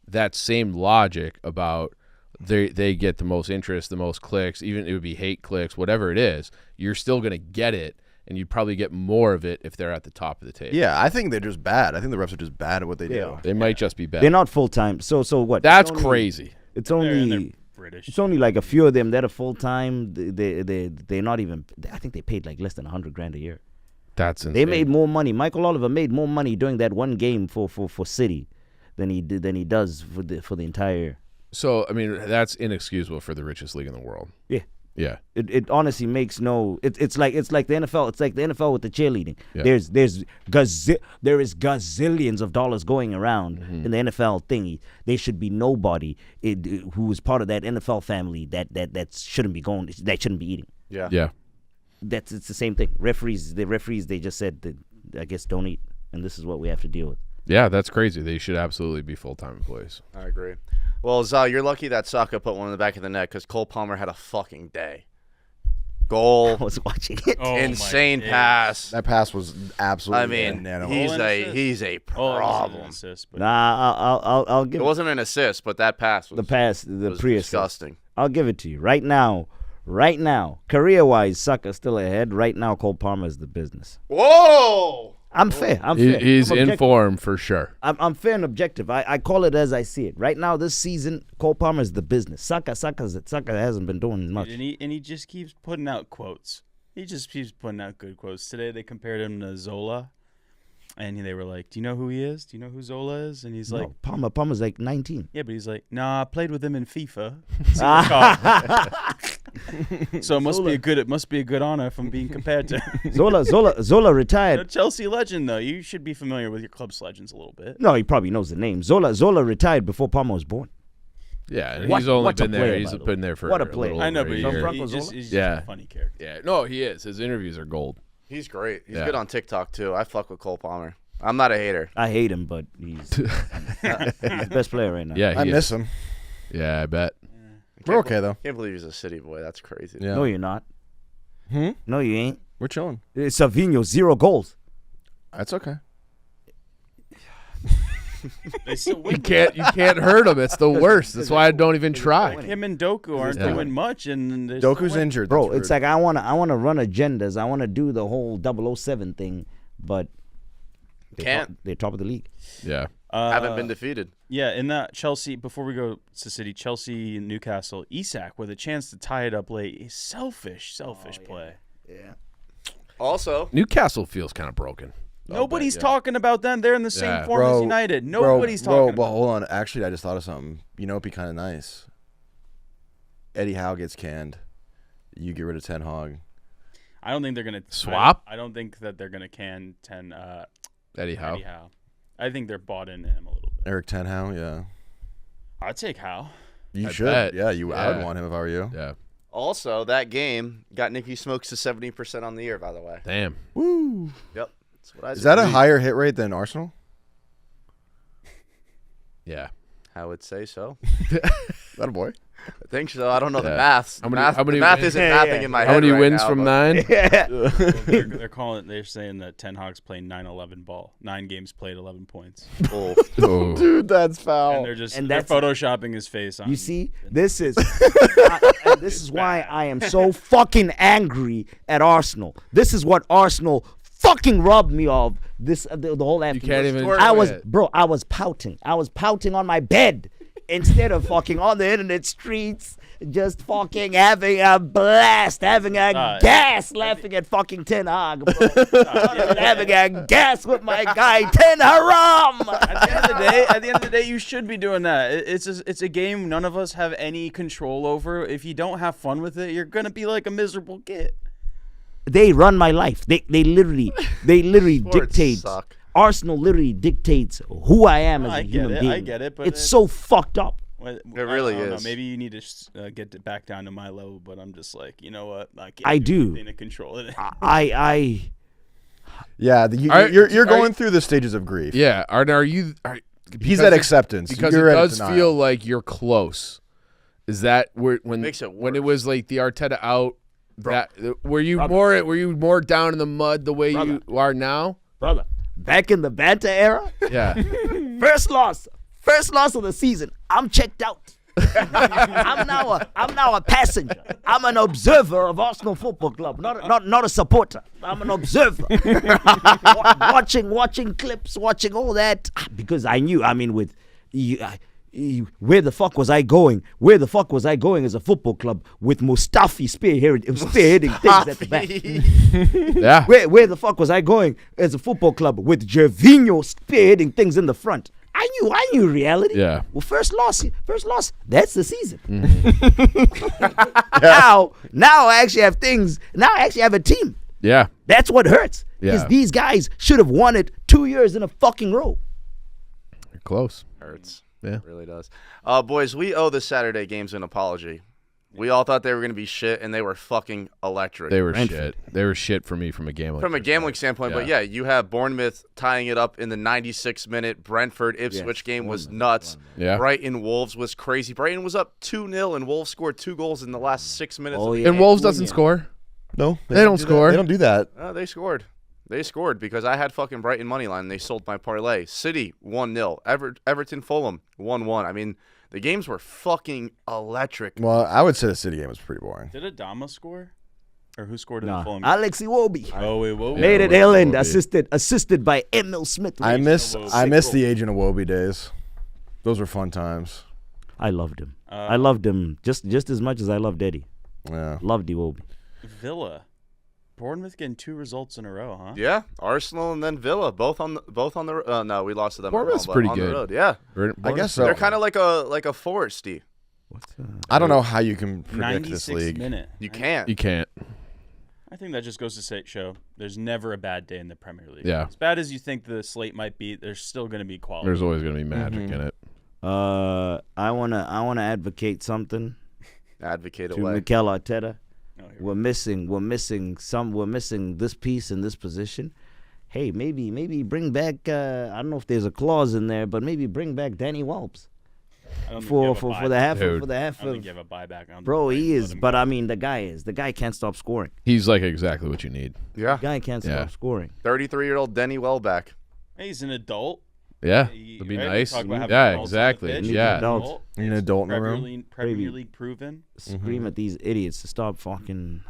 that same logic about they get the most interest, the most clicks, even it would be hate clicks, whatever it is, you're still going to get it, and you'd probably get more of it if they're at the top of the table. Yeah, I think they're just bad. I think the refs are just bad at what they do. Yeah. They might just be They're bad. not full time. So what? That's It's only- crazy. It's They're only British. It's only like a few of them that are full time. They're not even. I think they paid like less than $100,000 a year. That's insane. They made more money. Michael Oliver made more money during that one game for City than he does for the entire. So I mean, that's inexcusable for the richest league in the world. Yeah. Yeah. It honestly makes no. It's like the NFL. It's like the NFL with the cheerleading. Yeah. There is gazillions of dollars going around in the NFL thingy. There should be nobody who is part of that NFL family that shouldn't be going. That shouldn't be eating. Yeah. Yeah. It's the same thing. The referees they just said that, I guess, don't eat, and this is what we have to deal with. Yeah, that's crazy. They should absolutely be full-time employees. I agree. Well, Zal, you're lucky that Saka put one in the back of the net because Cole Palmer had a fucking day. Goal, I was watching it. Oh, insane my pass. That pass was absolutely. I mean, banana. he's a problem. Nah, I'll give It wasn't an assist, but that pass was the was pre-assist. disgusting. I'll give it to you right now. Career-wise, Saka's still ahead. Right now, Cole Palmer is the business. Whoa! I'm fair. I'm fair. He's I'm in objective. form for sure. I'm fair and objective. I call it as I see it. Right now, this season, Cole Palmer is the business. Saka hasn't been doing much. And he just keeps putting out quotes. He just keeps putting out good quotes. Today they compared him to Zola, and they were like, "Do you know who he is? Do you know who Zola is?" And he's like, No, Palmer's like 19. "Yeah," but he's like, "Nah, I played with him in FIFA." So it must be a good honor if I'm being compared to Zola retired. Chelsea legend though. You should be familiar with your club's legends a little bit. No, he probably knows the name. Zola retired before Palmer was born. Yeah, and What- he's only what's a been there. player, He's by the been way? there for What a a player. little I know, over but a year. Franco he's Zola? just Yeah. a funny character. Yeah, no, he is. His interviews are gold. He's great. He's Yeah. good on TikTok too. I fuck with Cole Palmer. I'm not a hater. I hate him, but he's the best player right now. Yeah, I he miss is. him. Yeah, I bet. We're okay though. Can't believe he's a city boy. That's crazy. Yeah. No, you're not. Hmm? No, you ain't. We're chilling. Savinho, 0 goals. That's okay. They still win. You can't hurt him. It's the worst. That's why I don't even try. Him and Doku aren't Yeah. doing much, and they're still Doku's winning. injured. Bro, That's it's rude. like I wanna run agendas. I wanna do the whole 007 thing, but Can't. they're top of the league. Yeah. Haven't been defeated. Yeah, in that Chelsea, before we go to City, Chelsea, Newcastle, Isak with a chance to tie it up late. Selfish play. Also, Newcastle feels kind of broken. Nobody's talking about them. They're in the same Yeah. form as United. Nobody's talking But about hold on. Actually, I just thought of something. You know, it'd be kind of nice. Eddie Howe gets canned. You get rid of Ten Hag. I don't think they're going to Swap? I don't think that they're going to can Eddie Howe. Eddie Howe. I think they're bought into him a little bit. Eric Ten Hag, yeah. I'd take Howe. You I should. bet. Yeah, I would Yeah. want him if I were you. Yeah. also that game got Nicky Smokes to 70% on the year. By the way. Damn. Woo. Yep. That's what I Is that a said. higher hit rate than Arsenal? Yeah. I would say so. Is that a boy? I think so. I don't know the Yeah. maths. How many- math, how many math wins- isn't mathing in my head How many right wins now, from but- 9? They're calling. They're saying that Ten Hag's playing 9 games played, 11 points, Oh. Oh. Dude, that's and foul. they're just And they're that's- photoshopping his face on. You see, this is this is why I am so fucking angry at Arsenal. This is what Arsenal fucking robbed me of. This the whole afternoon. can't even- I was It. bro. I was pouting. I was pouting on my bed instead of fucking on the internet streets, just fucking having a blast, having a gas, laughing at fucking Ten Hag, bro. Having a gas with my guy Ten Haram. At the end of the day, you should be doing that. It's a game none of us have any control over. If you don't have fun with it, you're gonna be like a miserable kid. They run my life. They literally Sports dictate. suck. Arsenal literally dictates who I am as a human being. I get it, but it's so fucked up. It really is. Maybe you need to get it back down to my level, but I'm just like, you know what? I can't I do. anything to control it. I Yeah, Are- you're are going you- through the stages of grief. Yeah. Are you? He's because at it- acceptance. Because You're it at does denial. feel like you're close. Is that when Makes it when it worse. was like the Arteta out? That were you more down in the mud the way you are now? brother, back in the banter era, Yeah. first loss of the season. I'm checked out. I'm now a passenger. I'm an observer of Arsenal Football Club, not a supporter. I'm an observer, watching clips, watching all that because I knew. I mean, with you, Where the fuck was I going? Where the fuck was I going as a football club with Mustafi spearheading things at the back? Yeah. Where the fuck was I going as a football club with Gervinho spearheading things in the front? I knew reality. Yeah. Well, first loss. That's the season. Mm-hmm. Now I actually have things. Now I actually have a team. Yeah. That's what hurts. Because Yeah. these guys should have won it 2 years in a fucking row. You're close. Hurts. Yeah. It really does. Boys, we owe the Saturday games an apology. We all thought they were going to be shit, and they were fucking electric. They were Brentford. shit. They were shit for me from a gambling standpoint, but Yeah. yeah, you have Bournemouth tying it up in the 96th minute. Brentford Ipswich game was nuts. Yeah. Brighton Wolves was crazy. Brighton was up 2-0, and Wolves scored 2 goals in the last 6 minutes. Oh, of the yeah. And Wolves doesn't score. No, They don't score. They don't do that. They scored. They scored because I had fucking Brighton money line and they sold my parlay. City 1-0. Everton Fulham 1-1. I mean, the games were fucking electric. Well, I would say the City game was pretty boring. Did Adama score? Or who scored in the Nah. Fulham? Alex Iwobi. Oh, wait, whoa. Made it Iwobi. Ireland, assisted by Emil Smith. I miss Iwobi. the Agent Iwobi days. Those were fun times. I loved him. I loved him just as much as I loved Eddie. Yeah. Loved Iwobi. Villa. Bournemouth getting 2 results in a row, huh? Yeah, Arsenal and then Villa, both on the. No, we lost to them. Bournemouth's at home, but pretty on good. The road. Yeah, I guess so. they're kind of like a Forresty. I don't know how you can predict this 96th league. minute. You can't. You can't. I think that just goes to show there's never a bad day in the Premier League. Yeah. As bad as you think the slate might be, there's still going to be quality. There's always going to be magic in it. I wanna advocate something Advocate to away. Mikel Arteta. Oh, here We're missing this piece in this position. Hey, maybe bring back. I don't know if there's a clause in there, but maybe bring back Danny Welbs I don't think you for have a the buyback. half Dude. for the half I don't of. think you have a buyback. I don't Bro, think he they is. let him But go. I mean, the guy can't stop scoring. He's like exactly what you need. Yeah, Guy can't Yeah. stop scoring. 33-year-old Denny Welbeck. Hey, he's an adult. Yeah. He- It'd be right? We nice. talk about having Yeah, adults on the exactly. pitch. Yeah. Adult. You're an adult in the Premier room. League, Premier Baby. League proven. Scream at these idiots to stop fucking.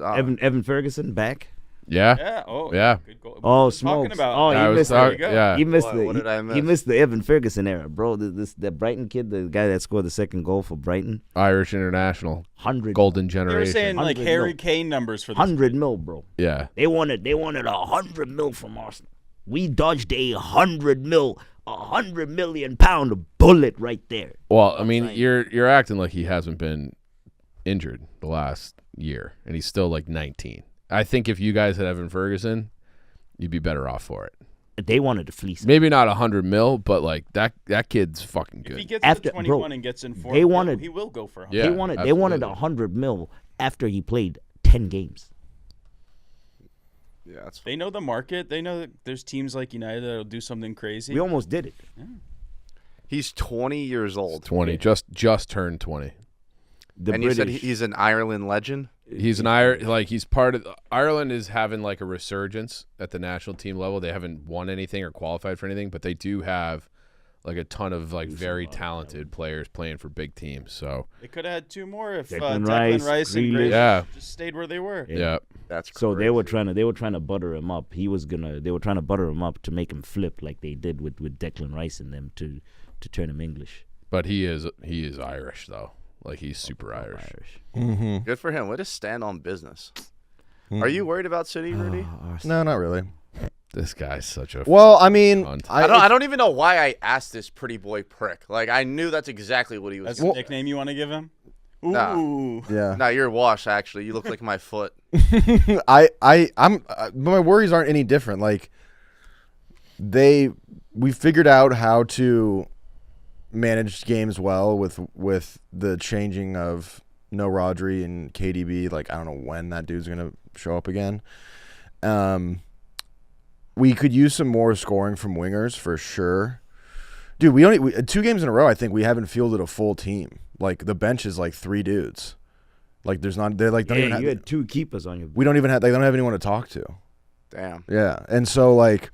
Uh, Evan Ferguson back. Yeah. Yeah. Oh, Yeah. Good goal. Oh, What are you talking smokes. about? Oh, I he was missed talking- it. yeah. He missed What did I he miss? missed the Evan Ferguson era, bro. That Brighton kid, the guy that scored the second goal for Brighton, Irish international. 100 Golden They were generation. saying like 100 Harry mil. Kane numbers for this. 100 mil, bro. Yeah. They wanted 100 mil from Arsenal. We dodged a 100 million pound bullet right there. Well, I mean, you're acting like he hasn't been injured the last year, and he's still like 19. I think if you guys had Evan Ferguson, you'd be better off for it. They wanted to fleece him. Maybe not 100 mil, but like that kid's fucking If he good. gets After- to 21 bro, and gets in form, they wanted- he will go for 100. Yeah. They wanted absolutely. 100 mil after he played 10 games. yeah, that's They know the market. They know that there's teams like United that'll do something crazy. We almost did it. He's 20 years old. 20, just turned 20. The And British. you said he's an Ireland legend? He's he's part of Ireland is having like a resurgence at the national team level. They haven't won anything or qualified for anything, but they do have like a ton of like very talented players playing for big teams. So They could have had 2 more if Declan Declan Rice, Rice and Grealish. Grace Yeah. just stayed where they were. yeah. That's So crazy. they were trying to butter him up. They were trying to butter him up to make him flip like they did with Declan Rice and them to turn him English. But he is Irish though. Like he's super Irish. Mm-hmm. Good for him. Way to stand on business. Are you worried about City, Rudy? No, not really. This guy's such a Well, I mean, Cunt. I don't even know why I asked this pretty boy prick. Like I knew that's exactly what he was. That's the nickname you want to give him? Ooh. Nah. yeah. Nah, you're washed. Actually, you look like my foot. I'm my worries aren't any different. Like we figured out how to manage games well with the changing of no Rodri and KDB. Like I don't know when that dude's gonna show up again. We could use some more scoring from wingers for sure. Dude, we 2 games in a row. I think we haven't fielded a full team. Like the bench is like 3 dudes. Like there's not. They're like don't even Yeah, have, you had 2 keepers on your. we don't even have. They don't have anyone to talk to. Damn. Yeah, and so like,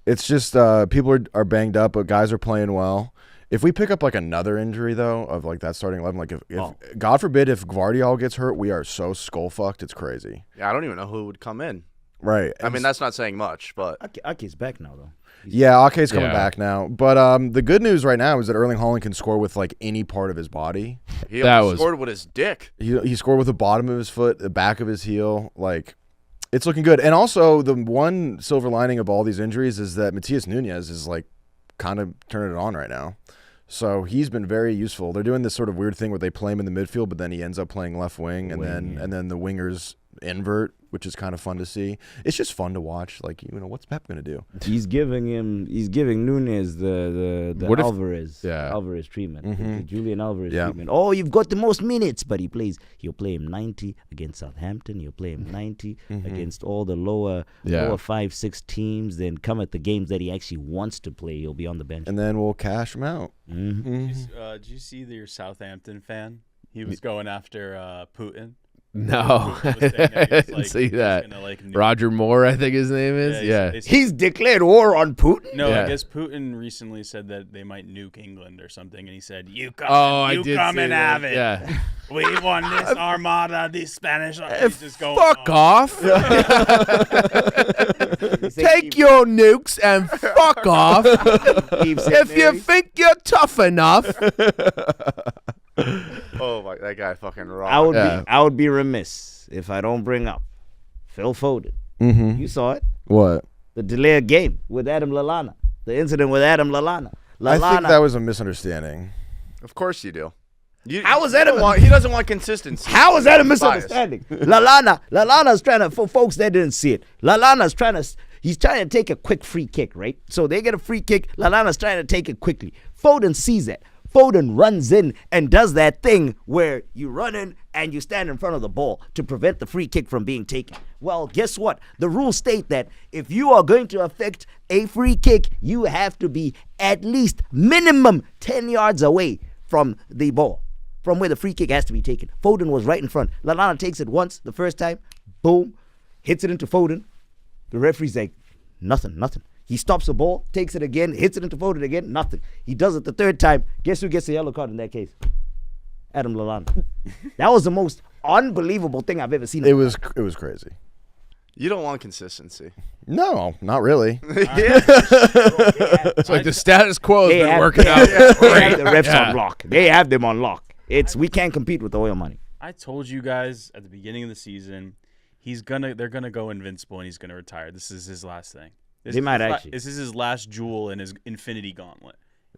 it's just people are banged up, but guys are playing well. If we pick up like another injury though of like that starting 11, like if God forbid if Gvardiol gets hurt, we are so skull fucked. It's crazy. Yeah, I don't even know who would come in. Right. I mean, that's not saying much, but Ake's back now though. Yeah, Ake's coming Yeah. back now. But the good news right now is that Erling Haaland can score with like any part of his body. He That almost was- scored with his dick. He scored with the bottom of his foot, the back of his heel. Like, it's looking good. And also, the one silver lining of all these injuries is that Matias Nunez is like kind of turning it on right now. So he's been very useful. They're doing this sort of weird thing where they play him in the midfield, but then he ends up playing left wing, and then the wingers invert, which is kind of fun to see. It's just fun to watch. Like, what's Pep gonna do? He's giving Nunez the What if- Alvarez treatment, Mhm. the Julian Alvarez Yeah. treatment. Oh, you've got the most minutes, but he'll play him 90 against Southampton. He'll play him 90 against all the lower 5-6 teams. Then come at the games that he actually wants to play, he'll be on the bench. And then we'll cash him out. Did you see your Southampton fan? He was going after Putin. No, I Putin was saying that he was, didn't see he was that. gonna, nuke- Roger Moore, I think his name is. Yeah. they said- He's declared war on Putin. No, Yeah. I guess Putin recently said that they might nuke England or something, and he said, "You come, I you did come see and that. have it. Yeah. We won this armada, this Spanish." He's just going Fuck on. off. Take your nukes and fuck off. If you think you're tough enough. Oh my, that guy fucking I rocked. would Yeah. be I would be remiss if I don't bring up Phil Foden. Mm-hmm. You saw it, What? the delay of game with Adam Lallana, the incident with Adam Lallana. I think that was a misunderstanding. Of course you do. How was that He doesn't want consistency. How is that a He's biased. misunderstanding? Lallana's trying to, for folks that didn't see it, he's trying to take a quick free kick, right? So they get a free kick. Lallana's trying to take it quickly. Foden sees that. Foden runs in and does that thing where you run in and you stand in front of the ball to prevent the free kick from being taken. Well, guess what? The rules state that if you are going to affect a free kick, you have to be at least minimum 10 yards away from the ball, from where the free kick has to be taken. Foden was right in front. Lallana takes it once, the first time, boom, hits it into Foden. The referee's like, nothing. He stops the ball, takes it again, hits it into Foden again, nothing. He does it the third time. Guess who gets the yellow card in that case? Adam Lallana. That was the most unbelievable thing I've ever seen. It was crazy. You don't want consistency. No, not really. It's like the status quo has They been have- working they out. have the refs Yeah. on lock. They have them on lock. We can't compete with the oil money. I told you guys at the beginning of the season, they're gonna go invincible and he's gonna retire. This is his last thing. They might actually. This is his last jewel in his infinity gauntlet.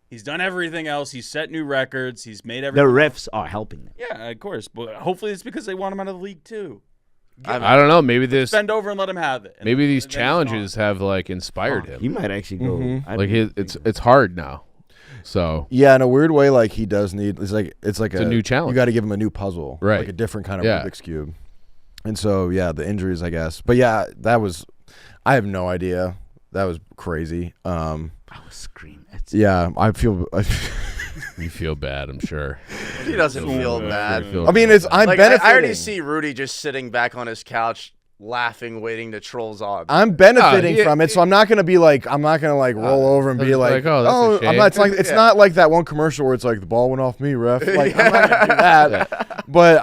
He's done everything else. He's set new records. He's made The everything. refs are helping them. Yeah, of course. But hopefully it's because they want him out of the league too. I don't know. Maybe this. Bend over and let him have it. And Maybe these then he's challenges have like inspired He him. might actually go. I Like don't it's hard now. So Yeah, in a weird way, like he does need. It's like a new challenge. You got to give him a new puzzle, Right. Like a different kind of Yeah. Rubik's cube. And so, yeah, the injuries, I guess. But yeah, that was. I have no idea. That was crazy. I was screaming. Yeah, I feel. you feel bad, I'm sure. He doesn't feel You bad. feel I mean, bad. I'm Like benefiting. I already see Rudy just sitting back on his couch, laughing, waiting to troll Zog. I'm benefiting he- from it, so I'm not gonna be like, I'm not gonna like roll over and be it's like, like, oh, that's a I'm not. It's shame. like it's Yeah. not like that one commercial where it's like the ball went off me, ref. Like I'm not gonna do that. But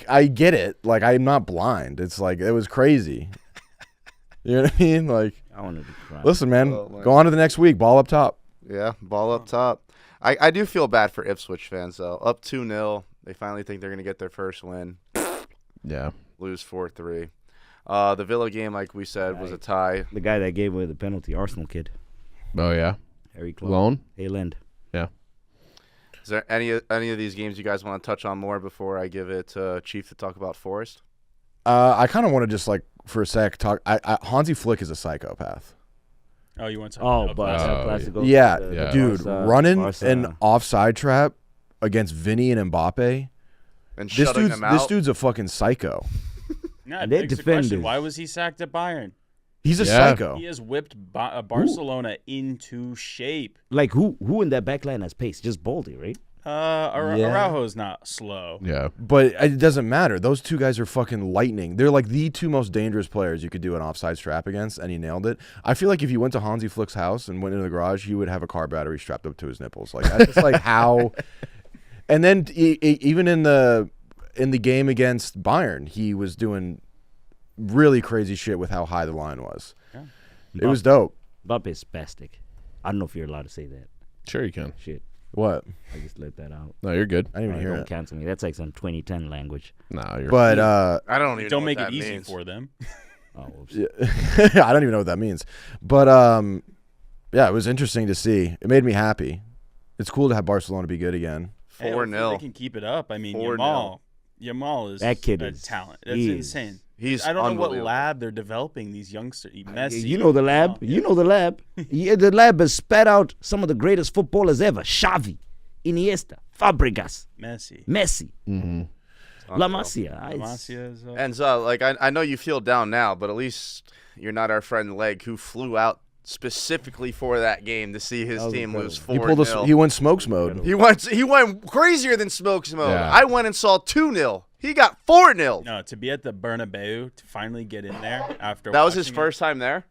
I get it. Like I'm not blind. It's like it was crazy. You know what I mean? Like, I wanted to cry. listen, man, Oh, my go on to the next week. Ball up top. Yeah, ball up top. I do feel bad for Ipswich fans though. Up 2-0, they finally think they're gonna get their first win. Yeah. Lose 4-3. The Villa game, like we said, was a tie. The guy that gave away the penalty, Arsenal kid, Oh yeah. Harry Clark. Loan. Hey, Lend. Is there any of these games you guys want to touch on more before I give it to Chief to talk about Forest? I kind of want to just like for a sec talk. Hansi Flick is a psychopath. Oh, you want to Oh, talk but Oh, Clasico. Yeah, Yeah. dude, Barca- running Barca- an offside trap against Vinny and Mbappe. And This shutting them out. dude's a fucking psycho. Yeah, And they begs the question, defended. why was he sacked at Bayern? He's a Yeah. psycho. He has whipped Barcelona into shape. Like who in that back line has pace? Just Baldy, right? Yeah. Araujo's not slow. Yeah. But it doesn't matter. Those two guys are fucking lightning. They're like the two most dangerous players you could do an offside strap against, and he nailed it. I feel like if you went to Hansi Flick's house and went into the garage, he would have a car battery strapped up to his nipples. Like that's just like how. And then even in the game against Bayern, he was doing really crazy shit with how high the line was. Yeah. It was dope. Mbappe's spastic. I don't know if you're allowed to say that. Sure, you can. Shit, What? I just let that out. No, you're good. I didn't even hear Don't it. cancel me. That's like some 2010 language. No, you're. But I don't even Don't know make what it that easy means. for them. Oh, whoops. yeah, I don't even know what that means. But yeah, it was interesting to see. It made me happy. It's cool to have Barcelona be good again. Hey, hopefully 4-0. They can keep it up. I mean, 4-0. Yamal is That kid a is- talent. That's he is- insane. He's I don't know what unbelievable. lab they're developing these youngsters. Messi, You know the lab. Yamal. You know the lab. Yeah, the lab has spat out some of the greatest footballers ever. Xavi, Iniesta, Fabregas, Messi. Messi, Mhm. La Masia. Lamassia is, And so, like, I know you feel down now, but at least you're not our friend Leg, who flew out specifically for that game to see his That was team lose He 4-0. pulled us. He went smokes mode. He went crazier than smokes mode. Yeah. I went and saw 2-0. He got 4-0. No, to be at the Bernabeu to finally get in there after That was his watching first time there.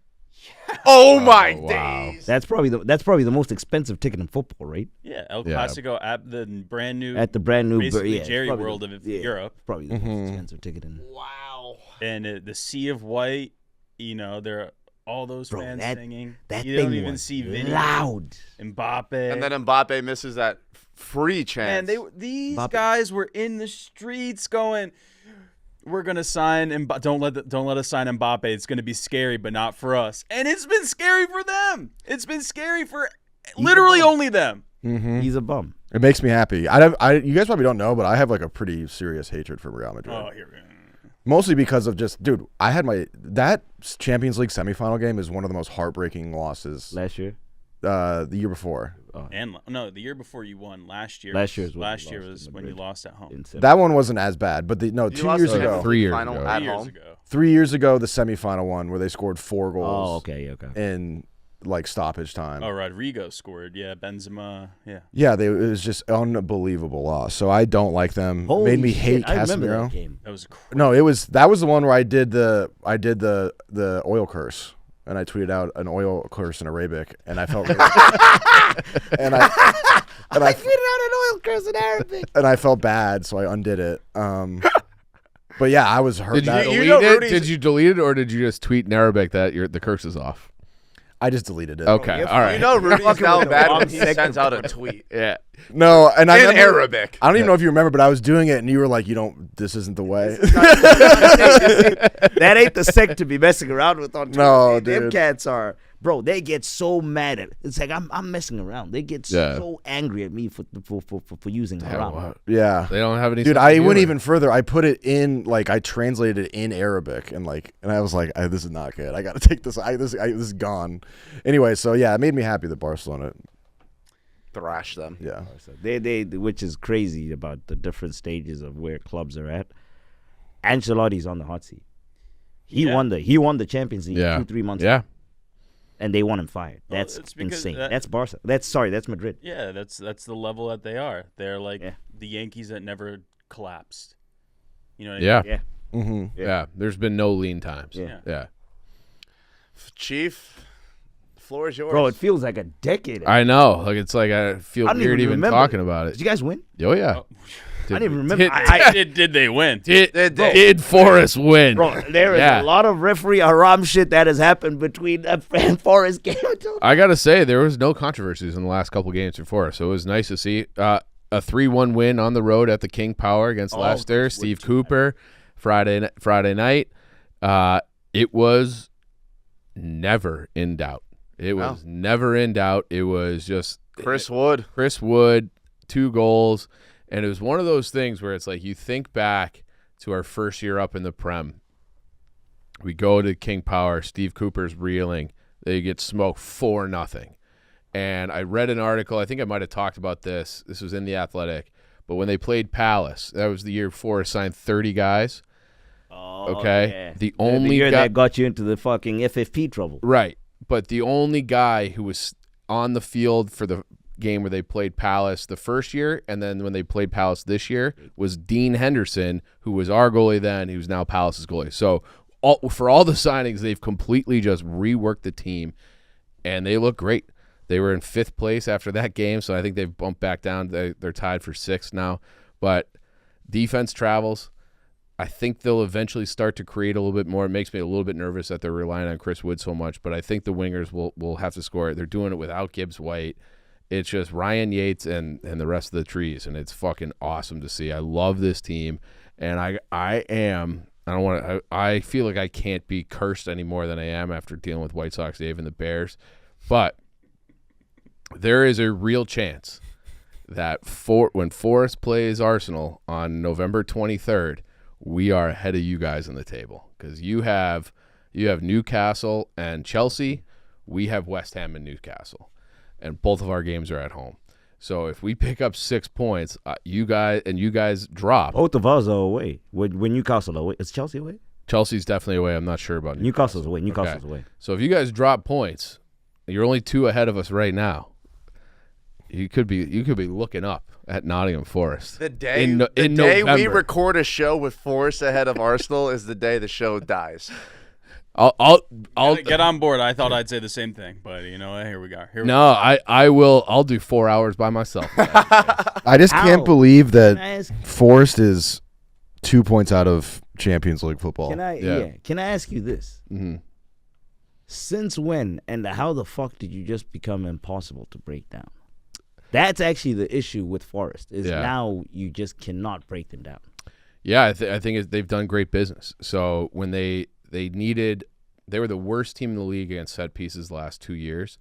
Oh my wow. days! That's probably the most expensive ticket in football, right? it. Yeah, El Yeah. Clasico at the brand new At the brand new basically it's Jerry probably World the- of yeah, Europe. Probably the most expensive ticket in. Wow. And the sea of white, there are all those Bro, fans that- singing. That You thing don't even was see video. loud. Mbappe. And then Mbappe misses that free chance. Man, these Mbappe. guys were in the streets going, "We're gonna sign don't let us sign Mbappe. It's gonna be scary, but not for us." And it's been scary for them. It's been scary for literally only them. Mm-hmm. He's a bum. It makes me happy. You guys probably don't know, but I have like a pretty serious hatred for Real Madrid. Oh, here we go. Mostly because of just, dude, I had that Champions League semifinal game is one of the most heartbreaking losses Last year. the year before. And no, the year before you won. Last year. Last year is when Last you year lost was to when you Madrid. lost at home. That one wasn't as bad, but 2 You lost years the ago. Champions 3 years final ago. at 3 years home. ago. 3 years ago, the semifinal one where they scored 4 goals. Oh, okay. In like stoppage time. Oh, Rodrigo scored. Yeah, Benzema. Yeah. Yeah, it was just unbelievable loss. So I don't like them. Holy Made me shit, hate I remember Casemiro. that game. That was crazy. No, that was the one where I did the oil curse, and I tweeted out an oil curse in Arabic, and I felt really, and I tweeted out an oil curse in Arabic. and I felt bad, so I undid it. But yeah, I was hurt. Did you that- delete know it? Rudy's- Did you delete it, or did you just tweet in Arabic that the curse is off? I just deleted it. Okay, all right. You know Rudy's fucking down with the bad wrong when he sector. sends out a tweet. Yeah. No, and I In remember, Arabic. I don't even know if you remember, but I was doing it, and you were like, "This isn't the way." That ain't the sect to be messing around with on Twitter. No, man. Them dude. cats are, bro. They get so mad at. It's like I'm messing around. They get Yeah. so angry at me for using haram. What? Yeah. They don't have any. Dude, sense I of went humor. even further. I put it in, I translated it in Arabic, and I was like, this is not good. I got to take this. This is gone. Anyway, so yeah, it made me happy that Barcelona. Thrash them. Yeah. So they which is crazy about the different stages of where clubs are at. Ancelotti's on the hot seat. He Yeah. won the Champions League Yeah. 2-3 months Yeah. ago, and they want him fired. Well, That's it's because insane. that- That's Barca. That's Madrid. Yeah, that's the level that they are. They're like Yeah. the Yankees that never collapsed. You know what I mean? Yeah. Yeah. Mm-hmm. Yeah. There's been no lean times. Yeah. Yeah. Chief, the floor is yours. Bro, it feels like a decade. I know. It's like I feel I don't weird even remember. talking about Did it. you guys win? Oh yeah. Oh. I didn't even remember. Did they win? Did Forrest win? Bro, there is Yeah. a lot of referee haram shit that has happened between that and Forrest game. I gotta say there was no controversies in the last couple games for Forrest, so it was nice to see a 3-1 win on the road at the King Power against Leicester. Steve Cooper, Friday night. It was never in doubt. It was never in doubt. It was just Chris Wood. 2 goals, and it was one of those things where it's like you think back to our first year up in the Prem. We go to King Power. Steve Cooper's reeling. They get smoked 4-0. And I read an article. I think I might have talked about this. This was in The Athletic. But when they played Palace, that was the year before, signed 30 guys. Okay? Yeah. The The only year guy. that got you into the fucking FFP trouble. Right. But the only guy who was on the field for the game where they played Palace the first year and then when they played Palace this year was Dean Henderson, who was our goalie then, who's now Palace's goalie. So for all the signings, they've completely just reworked the team, and they look great. They were in 5th place after that game, so I think they've bumped back down. They're tied for 6th now. But defense travels. I think they'll eventually start to create a little bit more. It makes me a little bit nervous that they're relying on Chris Wood so much, but I think the wingers will have to score it. They're doing it without Gibbs White. It's just Ryan Yates and the rest of the trees, and it's fucking awesome to see. I love this team, and I feel like I can't be cursed any more than I am after dealing with White Sox Dave and the Bears, but there is a real chance that when Forest plays Arsenal on November 23rd, we are ahead of you guys on the table because you have Newcastle and Chelsea. We have West Ham and Newcastle, and both of our games are at home. So if we pick up 6 points, you guys drop. Both of us are away. When Newcastle away, is Chelsea away? Chelsea's definitely away. I'm not sure about Newcastle's away. Newcastle's away. So if you guys drop points, you're only 2 ahead of us right now. You could be looking up at Nottingham Forest. The day November. we record a show with Forest ahead of Arsenal is the day the show dies. I'll get on board. I thought I'd say the same thing, but you know, here we go. I will. I'll do 4 hours by myself. I just can't believe that Forest is 2 points out of Champions League football. Can I ask you this? Mm-hmm. Since when and how the fuck did you just become impossible to break down? That's actually the issue with Forest. Now you just cannot break them down. Yeah, I think they've done great business. So when they were the worst team in the league against set pieces the last 2 years.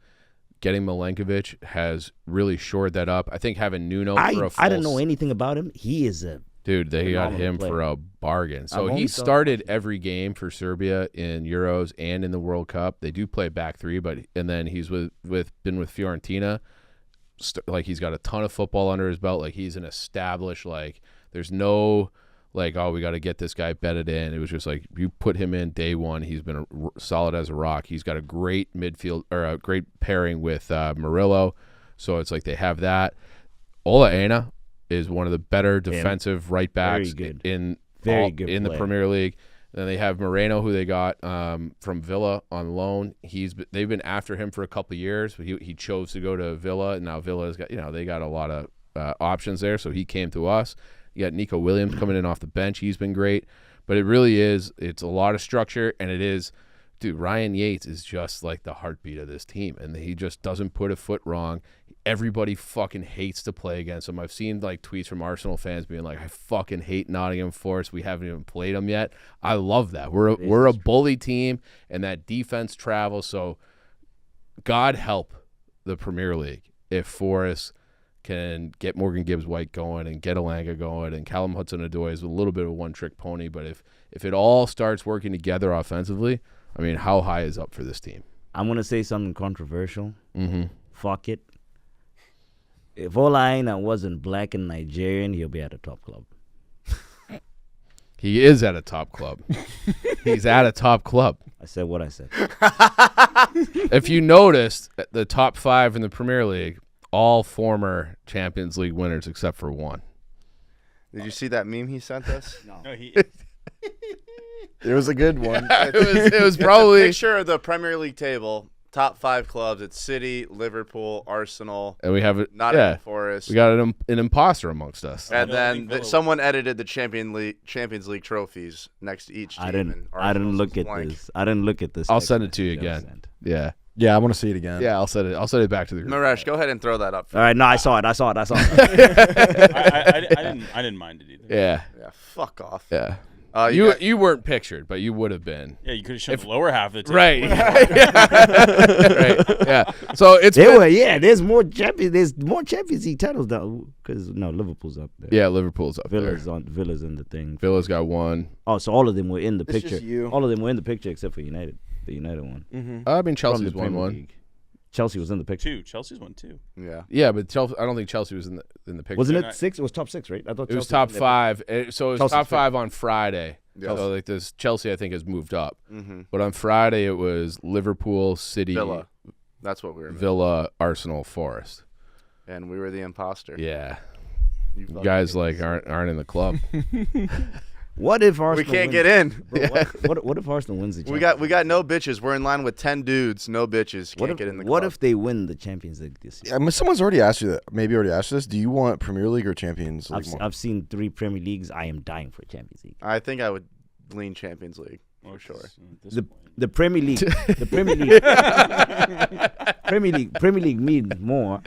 Getting Milenkovic has really shored that up. I think having Nuno for a full I don't know anything about him. He is a dude. They got him for a bargain. So he started every game for Serbia in Euros and in the World Cup. They do play back three, and then he's been with Fiorentina. Like he's got a ton of football under his belt. Like he's an established. Like there's no. Like, oh, we got to get this guy bedded in. It was just like you put him in day one. He's been solid as a rock. He's got a great midfield or a great pairing with Murillo. So it's like they have that. Ola Aina is one of the better defensive right backs in the Premier League. Then they have Moreno, who they got from Villa on loan. They've been after him for a couple of years. He chose to go to Villa, and now Villa's got they got a lot of options there. So he came to us. You got Nico Williams coming in off the bench. He's been great. But it really is, it's a lot of structure, and it is, dude, Ryan Yates is just like the heartbeat of this team, and he just doesn't put a foot wrong. Everybody fucking hates to play against him. I've seen like tweets from Arsenal fans being like, I fucking hate Nottingham Forest. We haven't even played them yet. I love that. We're a bully team, and that defense travels. So God help the Premier League if Forest can get Morgan Gibbs-White going and get Elanga going, and Callum Hudson-Odoi is a little bit of a one-trick pony. But if it all starts working together offensively, I mean, how high is up for this team? I'm going to say something controversial. Mm-hmm. Fuck it. If Ola Aina wasn't black and Nigerian, he'll be at a top club. He is at a top club. He's at a top club. I said what I said. If you noticed, the top 5 in the Premier League, all former Champions League winners except for one. Did you see that meme he sent us? No, It was a good one. it was It's probably a picture of the Premier League table. Top 5 clubs. It's City, Liverpool, Arsenal, and we have it. Nottingham Forest. We got an imposter amongst us. And then someone edited the Champions League trophies next to each team. I didn't look at this. I didn't look at this. I'll send it to you again. Yeah. Yeah, I want to see it again. Yeah, I'll send it back to the group. Maresh, go ahead and throw that up. All right, no, I saw it. I didn't mind it either. Yeah. Yeah, fuck off. Yeah. You weren't pictured, but you would have been. Yeah, you could have shown the lower half of the table. Right. Right. Yeah. So it's there's more Champions. There's more Champions League titles though, because Liverpool's up there. Yeah, Liverpool's up Villa's there. Villa's in the thing. Villa's got one. Oh, so all of them were in the It's picture. just you. All of them were in the picture except for United. The United one. Mm-hmm. I mean, Chelsea's From the won Premier one. League. Chelsea was in the picture. 2. Chelsea's won 2. Yeah. Yeah, but Chelsea, I don't think Chelsea was in the picture. Wasn't it 6? It was top 6, right? I thought It was Chelsea top in there. 5. So it was Chelsea's top 5 fifth. on Friday. Yes. So like this, Chelsea I think has moved up. Mm-hmm. But on Friday it was Liverpool, City, Villa. That's what we were. Villa, Arsenal, Forest. And we were the imposter. Yeah. You You fucking guys idiots. like aren't in the club. What if Arsenal We can't wins? get in. Bro, what if Arsenal wins the We Champions got no bitches. We're in line with 10 dudes. No bitches. Can't get in the club. What if they win the Champions League this year? I mean, someone's already asked you that. Maybe already asked you this. Do you want Premier League or Champions League more? I've seen 3 Premier Leagues. I am dying for Champions League. I think I would lean Champions League for sure. The Premier League, Premier League means more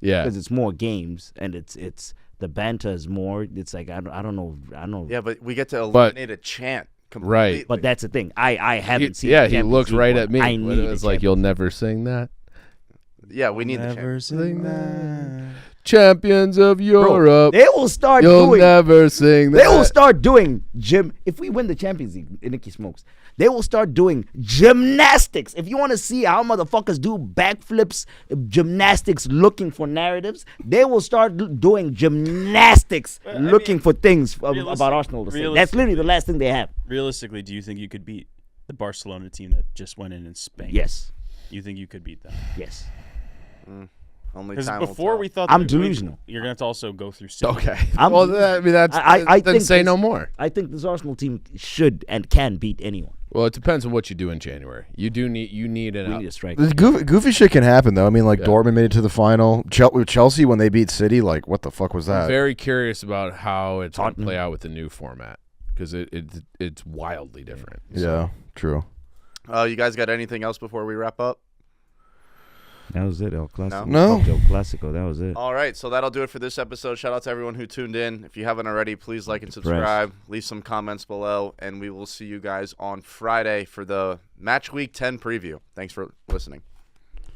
Yeah. because it's more games and it's the banter is more. It's like I don't know. Yeah, but we get to But- eliminate a chant completely. Right. But that's the thing. I haven't seen. Yeah, the he Champions looked League right one. at me. I But need it the was like, you'll Champions never sing that. Yeah, we need the Never chant. sing that. Champions of Bro, Europe. they will start You'll doing. never sing that. They will start doing gym. If we win the Champions League, Nicky Smokes, they will start doing gymnastics. If you want to see how motherfuckers do backflips, gymnastics, looking for narratives, they will start doing gymnastics, looking for things about Arsenal to say. That's literally the last thing they have. Realistically, do you think you could beat the Barcelona team that just went in and spanked? Yes, You think you could beat them? yes. Only Because time will before tell. we thought I'm that we'd- delusional. You're gonna have to also go through. City. Okay. I'm- Well, I mean, that's. I then think say this- no more. I think this Arsenal team should and can beat anyone. Well, it depends on what you do in January. You need an We out. need a striker. This goofy shit can happen though. I mean, like Yeah. Dortmund made it to the final. Chelsea when they beat City, like what the fuck was I'm that? very curious about how it's going to Tottenham. play out with the new format because it's wildly different. Yeah, true. You guys got anything else before we wrap up? That was it, El Clasico. No. El Clasico, that was it. All right, so that'll do it for this episode. Shout out to everyone who tuned in. If you haven't already, please like and subscribe. Leave some comments below, and we will see you guys on Friday for the Match Week 10 preview. Thanks for listening.